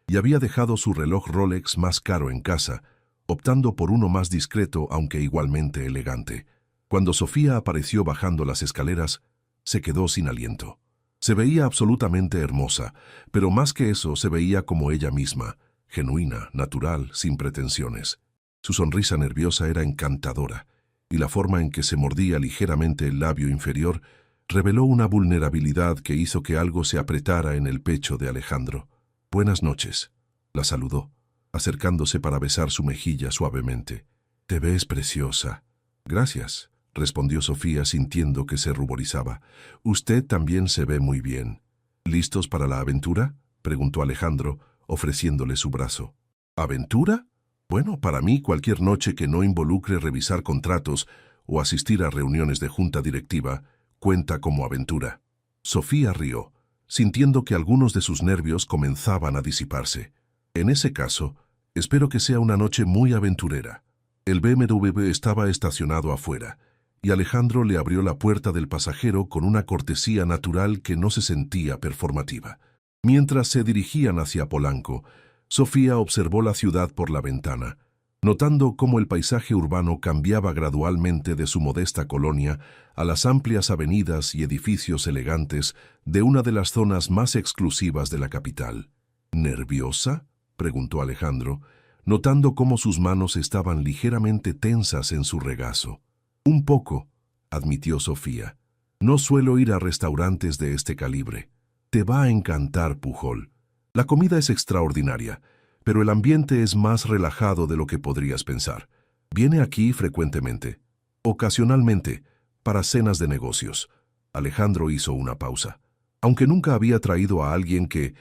y había dejado su reloj Rolex más caro en casa, optando por uno más discreto aunque igualmente elegante. Cuando Sofía apareció bajando las escaleras, se quedó sin aliento. Se veía absolutamente hermosa, pero más que eso se veía como ella misma, genuina, natural, sin pretensiones. Su sonrisa nerviosa era encantadora, y la forma en que se mordía ligeramente el labio inferior reveló una vulnerabilidad que hizo que algo se apretara en el pecho de Alejandro. «Buenas noches», la saludó, acercándose para besar su mejilla suavemente. «Te ves preciosa». «Gracias», respondió Sofía sintiendo que se ruborizaba. «Usted también se ve muy bien». «¿Listos para la aventura?», preguntó Alejandro, ofreciéndole su brazo. «¿Aventura? Bueno, para mí cualquier noche que no involucre revisar contratos o asistir a reuniones de junta directiva cuenta como aventura». Sofía rió, sintiendo que algunos de sus nervios comenzaban a disiparse. «En ese caso, espero que sea una noche muy aventurera». El BMW estaba estacionado afuera, y Alejandro le abrió la puerta del pasajero con una cortesía natural que no se sentía performativa. Mientras se dirigían hacia Polanco, Sofía observó la ciudad por la ventana, notando cómo el paisaje urbano cambiaba gradualmente de su modesta colonia a las amplias avenidas y edificios elegantes de una de las zonas más exclusivas de la capital. «¿Nerviosa?», preguntó Alejandro, notando cómo sus manos estaban ligeramente tensas en su regazo. «Un poco», admitió Sofía. «No suelo ir a restaurantes de este calibre». «Te va a encantar, Pujol. La comida es extraordinaria, pero el ambiente es más relajado de lo que podrías pensar. Viene aquí frecuentemente, ocasionalmente, para cenas de negocios». Alejandro hizo una pausa. «Aunque nunca había traído a alguien que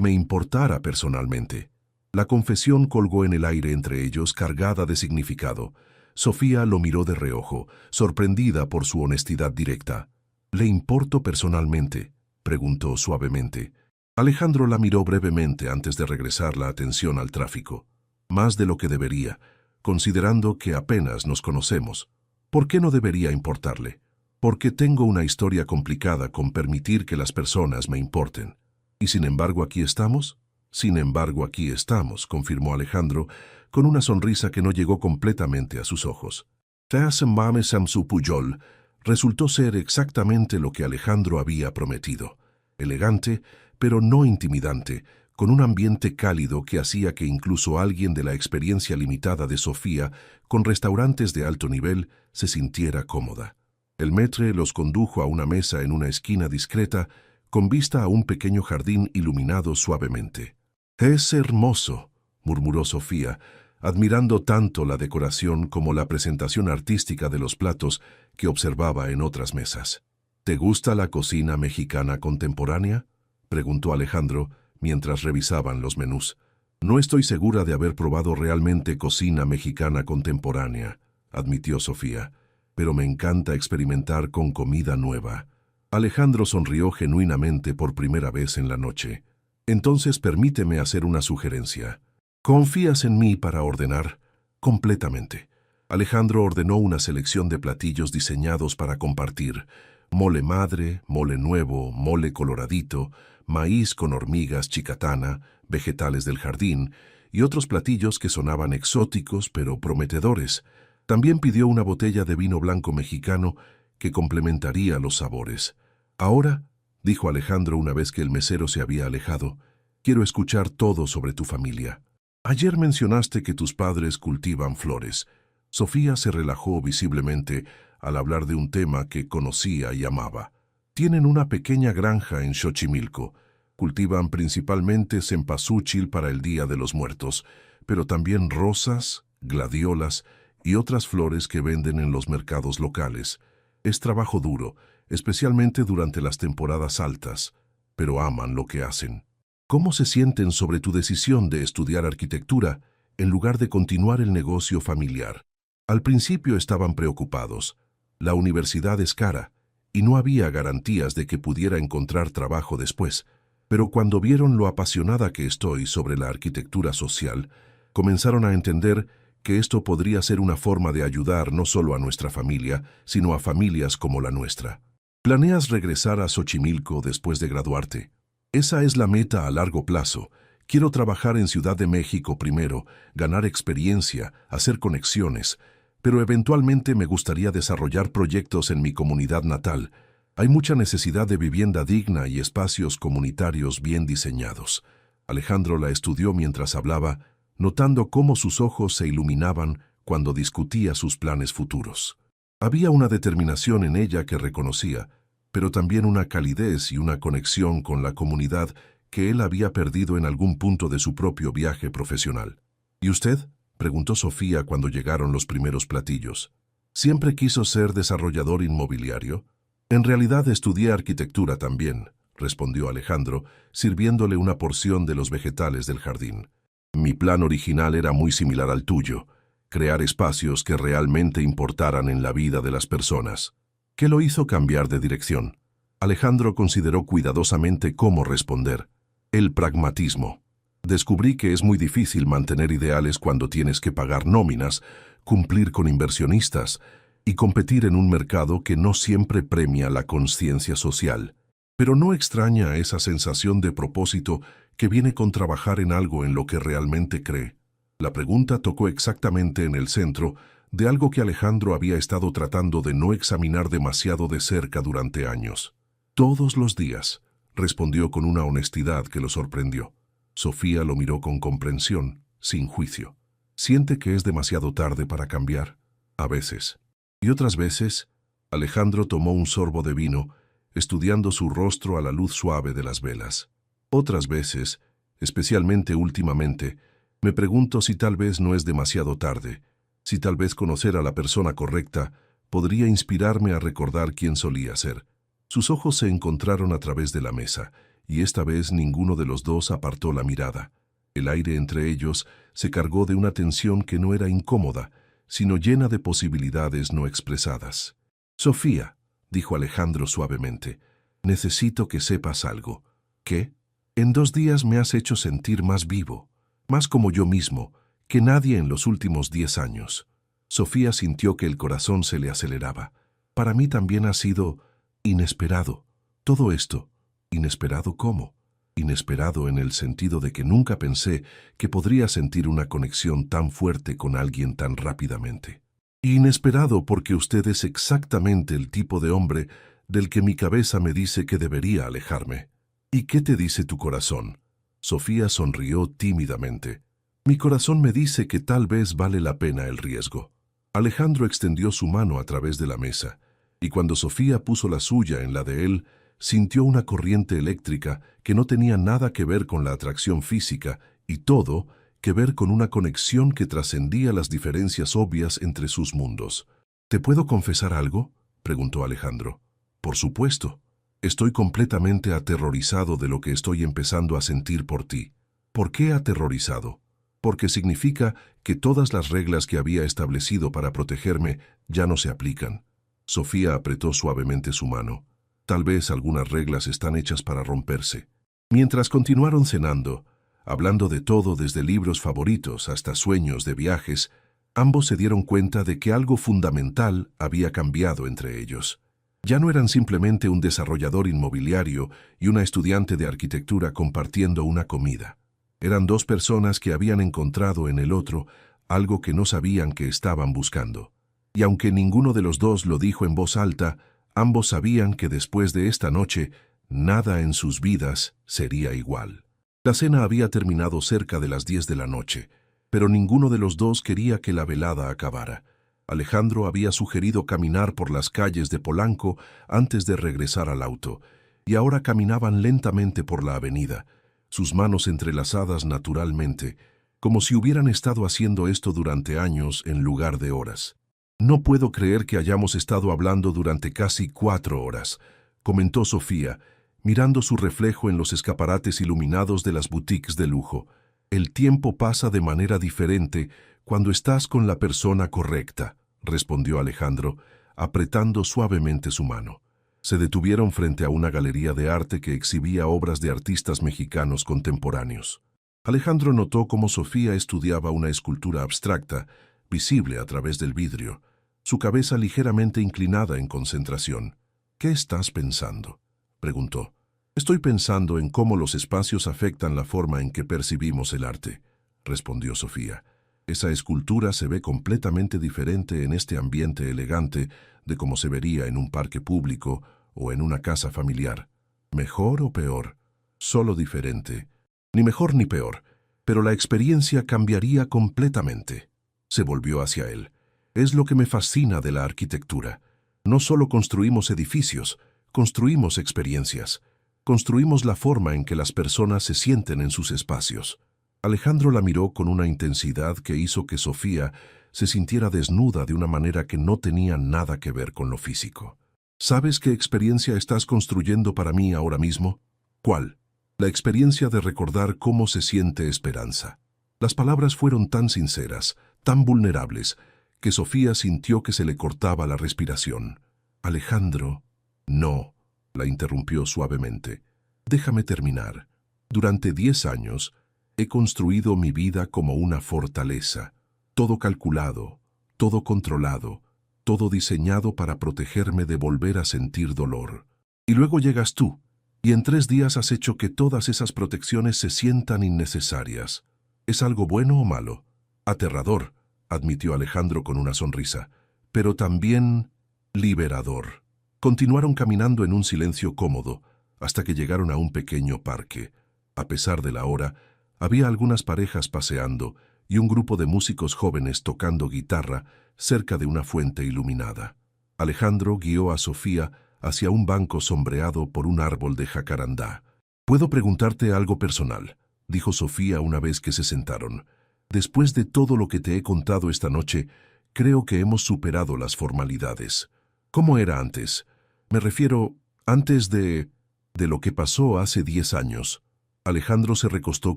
me importara personalmente». La confesión colgó en el aire entre ellos, cargada de significado. Sofía lo miró de reojo, sorprendida por su honestidad directa. «¿Le importo personalmente?», preguntó suavemente. Alejandro la miró brevemente antes de regresar la atención al tráfico. «Más de lo que debería, considerando que apenas nos conocemos. ¿Por qué no debería importarle? Porque tengo una historia complicada con permitir que las personas me importen. ¿Y sin embargo aquí estamos?». «Sin embargo aquí estamos», confirmó Alejandro, con una sonrisa que no llegó completamente a sus ojos. «Tasmame Samsu Pujol» resultó ser exactamente lo que Alejandro había prometido. Elegante, pero no intimidante, con un ambiente cálido que hacía que incluso alguien de la experiencia limitada de Sofía, con restaurantes de alto nivel, se sintiera cómoda. El maître los condujo a una mesa en una esquina discreta, con vista a un pequeño jardín iluminado suavemente. «Es hermoso», murmuró Sofía, admirando tanto la decoración como la presentación artística de los platos que observaba en otras mesas. «¿Te gusta la cocina mexicana contemporánea?», preguntó Alejandro mientras revisaban los menús. «No estoy segura de haber probado realmente cocina mexicana contemporánea», admitió Sofía, «pero me encanta experimentar con comida nueva». Alejandro sonrió genuinamente por primera vez en la noche. «Entonces permíteme hacer una sugerencia. ¿Confías en mí para ordenar?» «Completamente». Alejandro ordenó una selección de platillos diseñados para compartir: mole madre, mole nuevo, mole coloradito, maíz con hormigas chicatana, vegetales del jardín y otros platillos que sonaban exóticos pero prometedores. También pidió una botella de vino blanco mexicano que complementaría los sabores. «Ahora», dijo Alejandro una vez que el mesero se había alejado, «quiero escuchar todo sobre tu familia. Ayer mencionaste que tus padres cultivan flores». Sofía se relajó visiblemente al hablar de un tema que conocía y amaba. «Tienen una pequeña granja en Xochimilco. Cultivan principalmente cempasúchil para el Día de los Muertos, pero también rosas, gladiolas y otras flores que venden en los mercados locales. Es trabajo duro, especialmente durante las temporadas altas, pero aman lo que hacen». «¿Cómo se sienten sobre tu decisión de estudiar arquitectura en lugar de continuar el negocio familiar?» Al principio estaban preocupados. La universidad es cara y no había garantías de que pudiera encontrar trabajo después, pero cuando vieron lo apasionada que estoy sobre la arquitectura social, comenzaron a entender que esto podría ser una forma de ayudar no solo a nuestra familia, sino a familias como la nuestra. ¿Planeas regresar a Xochimilco después de graduarte? Esa es la meta a largo plazo. Quiero trabajar en Ciudad de México primero, ganar experiencia, hacer conexiones, pero eventualmente me gustaría desarrollar proyectos en mi comunidad natal. Hay mucha necesidad de vivienda digna y espacios comunitarios bien diseñados. Alejandro la estudió mientras hablaba, notando cómo sus ojos se iluminaban cuando discutía sus planes futuros. Había una determinación en ella que reconocía, pero también una calidez y una conexión con la comunidad que él había perdido en algún punto de su propio viaje profesional. ¿Y usted?, preguntó Sofía cuando llegaron los primeros platillos. ¿Siempre quiso ser desarrollador inmobiliario? En realidad estudié arquitectura también, respondió Alejandro, sirviéndole una porción de los vegetales del jardín. Mi plan original era muy similar al tuyo, crear espacios que realmente importaran en la vida de las personas. ¿Qué lo hizo cambiar de dirección? Alejandro consideró cuidadosamente cómo responder. El pragmatismo. Descubrí que es muy difícil mantener ideales cuando tienes que pagar nóminas, cumplir con inversionistas y competir en un mercado que no siempre premia la conciencia social. Pero no extraña esa sensación de propósito que viene con trabajar en algo en lo que realmente cree. La pregunta tocó exactamente en el centro de algo que Alejandro había estado tratando de no examinar demasiado de cerca durante años. «Todos los días», respondió con una honestidad que lo sorprendió. Sofía lo miró con comprensión, sin juicio. «¿Siente que es demasiado tarde para cambiar?» «A veces». «Y otras veces?» Alejandro tomó un sorbo de vino, estudiando su rostro a la luz suave de las velas. «Otras veces, especialmente últimamente, me pregunto si tal vez no es demasiado tarde, si tal vez conocer a la persona correcta podría inspirarme a recordar quién solía ser». Sus ojos se encontraron a través de la mesa, y esta vez ninguno de los dos apartó la mirada. El aire entre ellos se cargó de una tensión que no era incómoda, sino llena de posibilidades no expresadas. «Sofía», dijo Alejandro suavemente, «necesito que sepas algo». «¿Qué?» «En 2 días me has hecho sentir más vivo, más como yo mismo, que nadie en los últimos 10 años». Sofía sintió que el corazón se le aceleraba. «Para mí también ha sido inesperado. Todo esto». «¿Inesperado cómo?» «Inesperado en el sentido de que nunca pensé que podría sentir una conexión tan fuerte con alguien tan rápidamente. Inesperado porque usted es exactamente el tipo de hombre del que mi cabeza me dice que debería alejarme». «¿Y qué te dice tu corazón?» Sofía sonrió tímidamente. Mi corazón me dice que tal vez vale la pena el riesgo. Alejandro extendió su mano a través de la mesa, y cuando Sofía puso la suya en la de él, sintió una corriente eléctrica que no tenía nada que ver con la atracción física y todo que ver con una conexión que trascendía las diferencias obvias entre sus mundos. ¿Te puedo confesar algo?, preguntó Alejandro. Por supuesto. Estoy completamente aterrorizado de lo que estoy empezando a sentir por ti. ¿Por qué aterrorizado? Porque significa que todas las reglas que había establecido para protegerme ya no se aplican. Sofía apretó suavemente su mano. Tal vez algunas reglas están hechas para romperse. Mientras continuaron cenando, hablando de todo desde libros favoritos hasta sueños de viajes, ambos se dieron cuenta de que algo fundamental había cambiado entre ellos. Ya no eran simplemente un desarrollador inmobiliario y una estudiante de arquitectura compartiendo una comida. Eran dos personas que habían encontrado en el otro algo que no sabían que estaban buscando. Y aunque ninguno de los dos lo dijo en voz alta, ambos sabían que después de esta noche, nada en sus vidas sería igual. La cena había terminado cerca de las 10 de la noche, pero ninguno de los dos quería que la velada acabara. Alejandro había sugerido caminar por las calles de Polanco antes de regresar al auto, y ahora caminaban lentamente por la avenida, sus manos entrelazadas naturalmente, como si hubieran estado haciendo esto durante años en lugar de horas. No puedo creer que hayamos estado hablando durante casi 4 horas, comentó Sofía, mirando su reflejo en los escaparates iluminados de las boutiques de lujo. El tiempo pasa de manera diferente cuando estás con la persona correcta, respondió Alejandro, apretando suavemente su mano. Se detuvieron frente a una galería de arte que exhibía obras de artistas mexicanos contemporáneos. Alejandro notó cómo Sofía estudiaba una escultura abstracta, visible a través del vidrio, su cabeza ligeramente inclinada en concentración. ¿Qué estás pensando?, preguntó. Estoy pensando en cómo los espacios afectan la forma en que percibimos el arte, respondió Sofía. Esa escultura se ve completamente diferente en este ambiente elegante de cómo se vería en un parque público o en una casa familiar. ¿Mejor o peor? Solo diferente. Ni mejor ni peor, pero la experiencia cambiaría completamente. Se volvió hacia él. Es lo que me fascina de la arquitectura. No solo construimos edificios, construimos experiencias. Construimos la forma en que las personas se sienten en sus espacios. Alejandro la miró con una intensidad que hizo que Sofía se sintiera desnuda de una manera que no tenía nada que ver con lo físico. ¿Sabes qué experiencia estás construyendo para mí ahora mismo? ¿Cuál? La experiencia de recordar cómo se siente esperanza. Las palabras fueron tan sinceras, tan vulnerables, que Sofía sintió que se le cortaba la respiración. Alejandro, no, la interrumpió suavemente. Déjame terminar. Durante 10 años, he construido mi vida como una fortaleza, todo calculado, todo controlado, todo diseñado para protegerme de volver a sentir dolor. Y luego llegas tú, y en 3 días has hecho que todas esas protecciones se sientan innecesarias. ¿Es algo bueno o malo? Aterrador, admitió Alejandro con una sonrisa, pero también liberador. Continuaron caminando en un silencio cómodo, hasta que llegaron a un pequeño parque. A pesar de la hora, había algunas parejas paseando y un grupo de músicos jóvenes tocando guitarra cerca de una fuente iluminada. Alejandro guió a Sofía hacia un banco sombreado por un árbol de jacarandá. «¿Puedo preguntarte algo personal?», dijo Sofía una vez que se sentaron. «Después de todo lo que te he contado esta noche, creo que hemos superado las formalidades. ¿Cómo era antes? Me refiero, antes de lo que pasó hace 10 años». Alejandro se recostó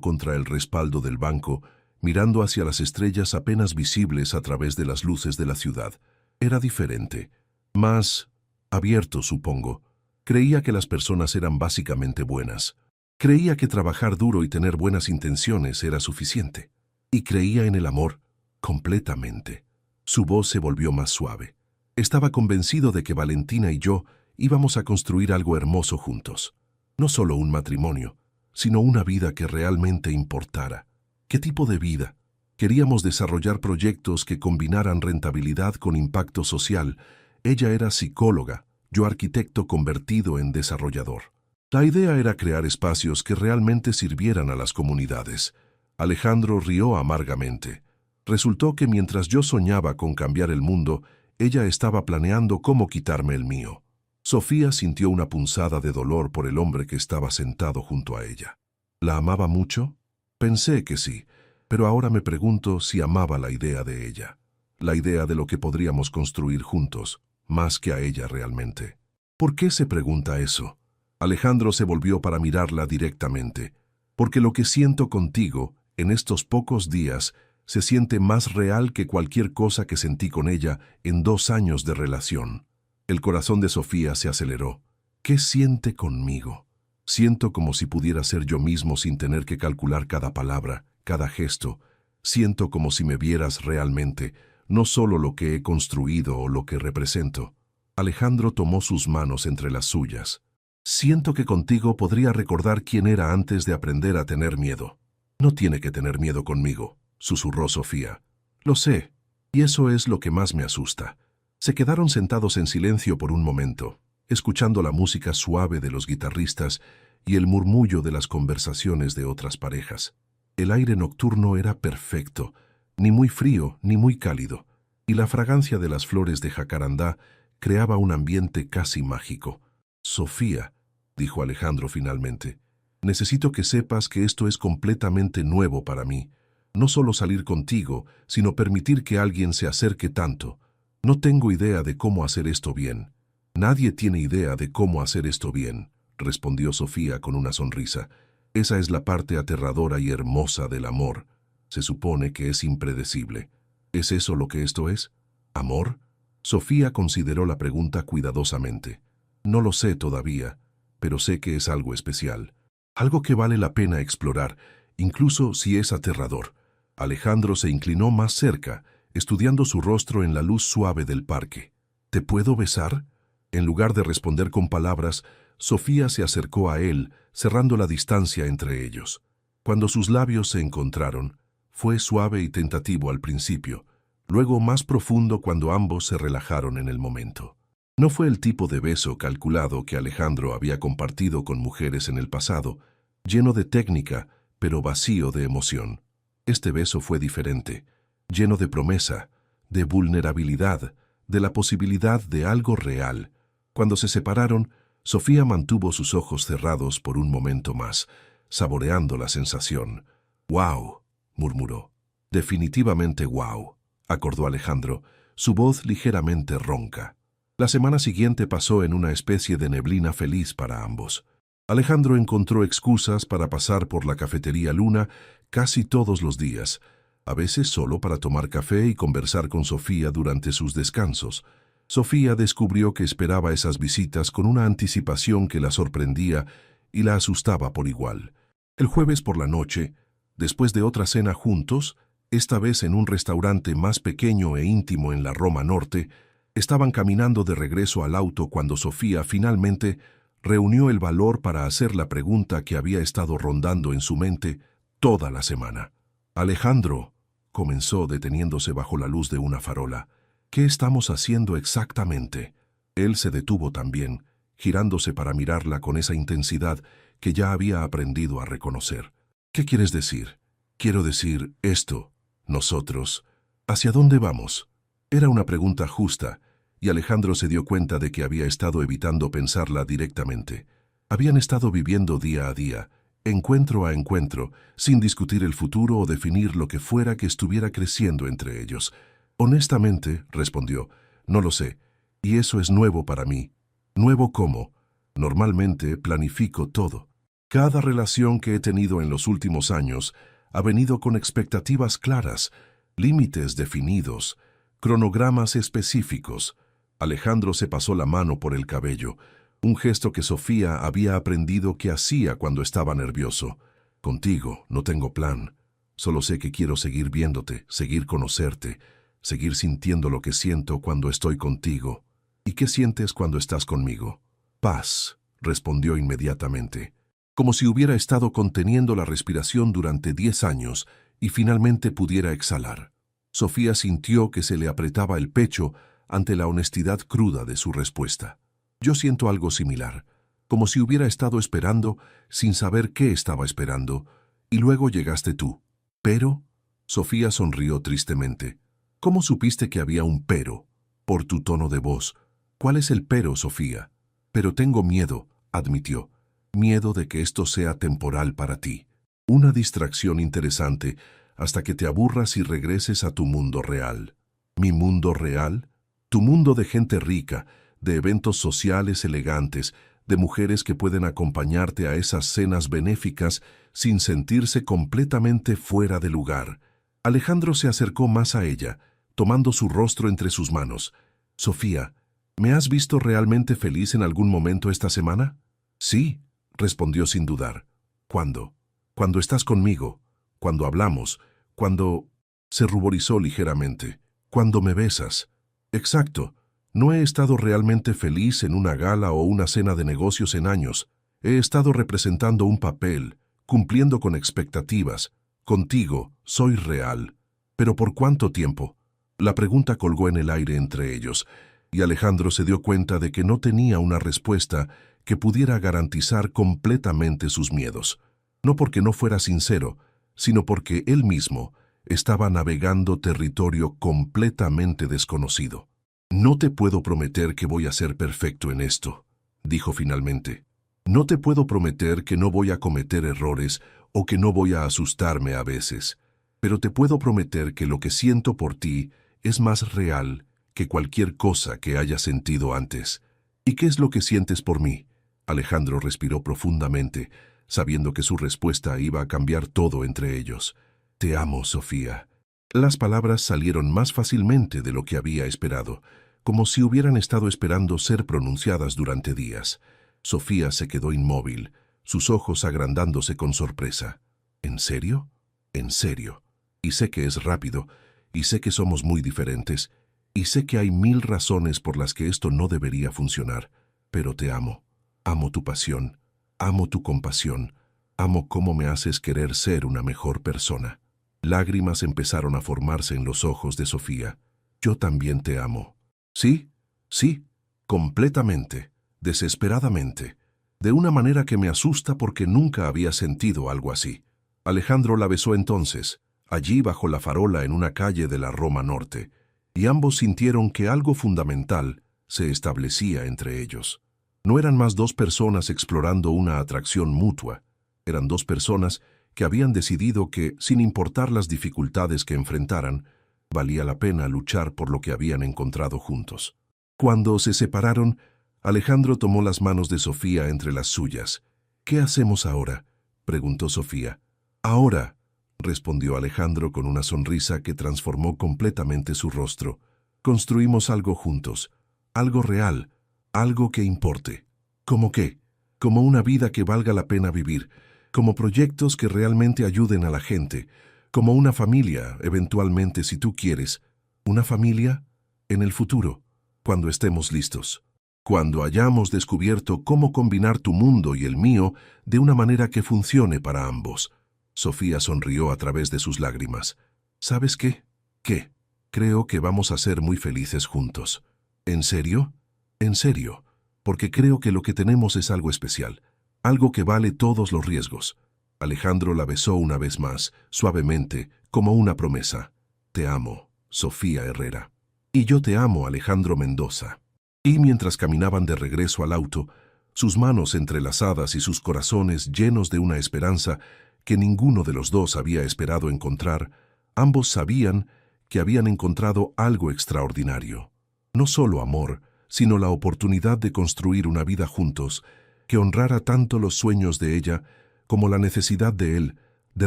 contra el respaldo del banco, mirando hacia las estrellas apenas visibles a través de las luces de la ciudad. Era diferente, más abierto, supongo. Creía que las personas eran básicamente buenas. Creía que trabajar duro y tener buenas intenciones era suficiente. Y creía en el amor, completamente. Su voz se volvió más suave. Estaba convencido de que Valentina y yo íbamos a construir algo hermoso juntos. No solo un matrimonio, sino una vida que realmente importara. ¿Qué tipo de vida? Queríamos desarrollar proyectos que combinaran rentabilidad con impacto social. Ella era psicóloga, yo arquitecto convertido en desarrollador. La idea era crear espacios que realmente sirvieran a las comunidades. Alejandro rió amargamente. Resultó que mientras yo soñaba con cambiar el mundo, ella estaba planeando cómo quitarme el mío. Sofía sintió una punzada de dolor por el hombre que estaba sentado junto a ella. ¿La amaba mucho? Pensé que sí, pero ahora me pregunto si amaba la idea de ella. La idea de lo que podríamos construir juntos, más que a ella realmente. ¿Por qué se pregunta eso? Alejandro se volvió para mirarla directamente. Porque lo que siento contigo, en estos pocos días, se siente más real que cualquier cosa que sentí con ella en 2 años de relación. El corazón de Sofía se aceleró. ¿Qué siente conmigo? Siento como si pudiera ser yo mismo sin tener que calcular cada palabra, cada gesto. Siento como si me vieras realmente, no solo lo que he construido o lo que represento. Alejandro tomó sus manos entre las suyas. Siento que contigo podría recordar quién era antes de aprender a tener miedo. No tiene que tener miedo conmigo, susurró Sofía. Lo sé, y eso es lo que más me asusta. Se quedaron sentados en silencio por un momento, escuchando la música suave de los guitarristas y el murmullo de las conversaciones de otras parejas. El aire nocturno era perfecto, ni muy frío ni muy cálido, y la fragancia de las flores de jacarandá creaba un ambiente casi mágico. Sofía, dijo Alejandro finalmente, necesito que sepas que esto es completamente nuevo para mí. No solo salir contigo, sino permitir que alguien se acerque tanto. No tengo idea de cómo hacer esto bien. Nadie tiene idea de cómo hacer esto bien, respondió Sofía con una sonrisa. Esa es la parte aterradora y hermosa del amor. Se supone que es impredecible. ¿Es eso lo que esto es? ¿Amor? Sofía consideró la pregunta cuidadosamente. No lo sé todavía, pero sé que es algo especial. Algo que vale la pena explorar, incluso si es aterrador. Alejandro se inclinó más cerca, estudiando su rostro en la luz suave del parque. ¿Te puedo besar? En lugar de responder con palabras, Sofía se acercó a él, cerrando la distancia entre ellos. Cuando sus labios se encontraron, fue suave y tentativo al principio, luego más profundo cuando ambos se relajaron en el momento. No fue el tipo de beso calculado que Alejandro había compartido con mujeres en el pasado, lleno de técnica, pero vacío de emoción. Este beso fue diferente, lleno de promesa, de vulnerabilidad, de la posibilidad de algo real. Cuando se separaron, Sofía mantuvo sus ojos cerrados por un momento más, saboreando la sensación. «¡Wow!», murmuró. «Definitivamente wow», acordó Alejandro, su voz ligeramente ronca. La semana siguiente pasó en una especie de neblina feliz para ambos. Alejandro encontró excusas para pasar por la cafetería Luna casi todos los días, a veces solo para tomar café y conversar con Sofía durante sus descansos. Sofía descubrió que esperaba esas visitas con una anticipación que la sorprendía y la asustaba por igual. El jueves por la noche, después de otra cena juntos, esta vez en un restaurante más pequeño e íntimo en la Roma Norte, estaban caminando de regreso al auto cuando Sofía finalmente reunió el valor para hacer la pregunta que había estado rondando en su mente toda la semana. «Alejandro», comenzó deteniéndose bajo la luz de una farola, «¿qué estamos haciendo exactamente?». Él se detuvo también, girándose para mirarla con esa intensidad que ya había aprendido a reconocer. «¿Qué quieres decir?». «Quiero decir esto. Nosotros. ¿Hacia dónde vamos?». Era una pregunta justa, y Alejandro se dio cuenta de que había estado evitando pensarla directamente. Habían estado viviendo día a día, encuentro a encuentro, sin discutir el futuro o definir lo que fuera que estuviera creciendo entre ellos. «Honestamente», respondió, «no lo sé, y eso es nuevo para mí». «¿Nuevo cómo?». «Normalmente planifico todo. Cada relación que he tenido en los últimos años ha venido con expectativas claras, límites definidos, cronogramas específicos». Alejandro se pasó la mano por el cabello, un gesto que Sofía había aprendido que hacía cuando estaba nervioso. «Contigo no tengo plan. Solo sé que quiero seguir viéndote, seguir conocerte, seguir sintiendo lo que siento cuando estoy contigo». «¿Y qué sientes cuando estás conmigo?». «Paz», respondió inmediatamente, como si hubiera estado conteniendo la respiración durante 10 años y finalmente pudiera exhalar. Sofía sintió que se le apretaba el pecho ante la honestidad cruda de su respuesta. «Yo siento algo similar. como si hubiera estado esperando sin saber qué estaba esperando, y luego llegaste tú. ¿Pero? Sofía sonrió tristemente. ¿Cómo supiste que había un pero? Por tu tono de voz. ¿Cuál es el pero, Sofía? Pero tengo miedo, admitió. Miedo de que esto sea temporal para ti. Una distracción interesante hasta que te aburras y regreses a tu mundo real. ¿Mi mundo real? Tu mundo de gente rica, de eventos sociales elegantes, de mujeres que pueden acompañarte a esas cenas benéficas sin sentirse completamente fuera de lugar. Alejandro se acercó más a ella, tomando su rostro entre sus manos. Sofía, ¿me has visto realmente feliz en algún momento esta semana? Sí, respondió sin dudar. ¿Cuándo? Cuando estás conmigo, cuando hablamos, cuando... Se ruborizó ligeramente. Cuando me besas. Exacto. No he estado realmente feliz en una gala o una cena de negocios en años. He estado representando un papel, cumpliendo con expectativas. Contigo, soy real. ¿Pero por cuánto tiempo? La pregunta colgó en el aire entre ellos, y Alejandro se dio cuenta de que no tenía una respuesta que pudiera garantizar completamente sus miedos. No porque no fuera sincero, sino porque él mismo estaba navegando territorio completamente desconocido. No te puedo prometer que voy a ser perfecto en esto, dijo finalmente. No te puedo prometer que no voy a cometer errores o que no voy a asustarme a veces, pero te puedo prometer que lo que siento por ti es más real que cualquier cosa que haya sentido antes. ¿Y qué es lo que sientes por mí? Alejandro respiró profundamente, sabiendo que su respuesta iba a cambiar todo entre ellos. Te amo, Sofía. Las palabras salieron más fácilmente de lo que había esperado, como si hubieran estado esperando ser pronunciadas durante días. Sofía se quedó inmóvil, sus ojos agrandándose con sorpresa. ¿En serio? En serio. Y sé que es rápido, y sé que somos muy diferentes, y sé que hay 1000 razones por las que esto no debería funcionar, pero te amo. Amo tu pasión, amo tu compasión, amo cómo me haces querer ser una mejor persona. Lágrimas empezaron a formarse en los ojos de Sofía. Yo también te amo. Sí, sí, completamente, desesperadamente, de una manera que me asusta porque nunca había sentido algo así. Alejandro la besó entonces, allí bajo la farola en una calle de la Roma Norte, y ambos sintieron que algo fundamental se establecía entre ellos. No eran más dos personas explorando una atracción mutua, eran dos personas que habían decidido que, sin importar las dificultades que enfrentaran, valía la pena luchar por lo que habían encontrado juntos. Cuando se separaron, Alejandro tomó las manos de Sofía entre las suyas. ¿Qué hacemos ahora?, preguntó Sofía. Ahora, respondió Alejandro con una sonrisa que transformó completamente su rostro. Construimos algo juntos, algo real, algo que importe. ¿Cómo qué? Como una vida que valga la pena vivir, como proyectos que realmente ayuden a la gente, como una familia, eventualmente si tú quieres. ¿Una familia? En el futuro, cuando estemos listos. Cuando hayamos descubierto cómo combinar tu mundo y el mío de una manera que funcione para ambos. Sofía sonrió a través de sus lágrimas. ¿Sabes qué? ¿Qué? Creo que vamos a ser muy felices juntos. ¿En serio? En serio, porque creo que lo que tenemos es algo especial. Algo que vale todos los riesgos. Alejandro la besó una vez más, suavemente, como una promesa. Te amo, Sofía Herrera. Y yo te amo, Alejandro Mendoza. Y mientras caminaban de regreso al auto, sus manos entrelazadas y sus corazones llenos de una esperanza que ninguno de los dos había esperado encontrar, ambos sabían que habían encontrado algo extraordinario. No solo amor, sino la oportunidad de construir una vida juntos que honrara tanto los sueños de ella como la necesidad de él de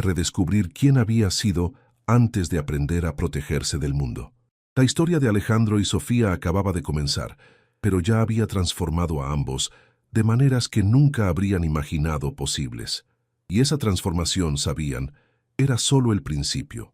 redescubrir quién había sido antes de aprender a protegerse del mundo. La historia de Alejandro y Sofía acababa de comenzar, pero ya había transformado a ambos de maneras que nunca habrían imaginado posibles. Y esa transformación, sabían, era solo el principio.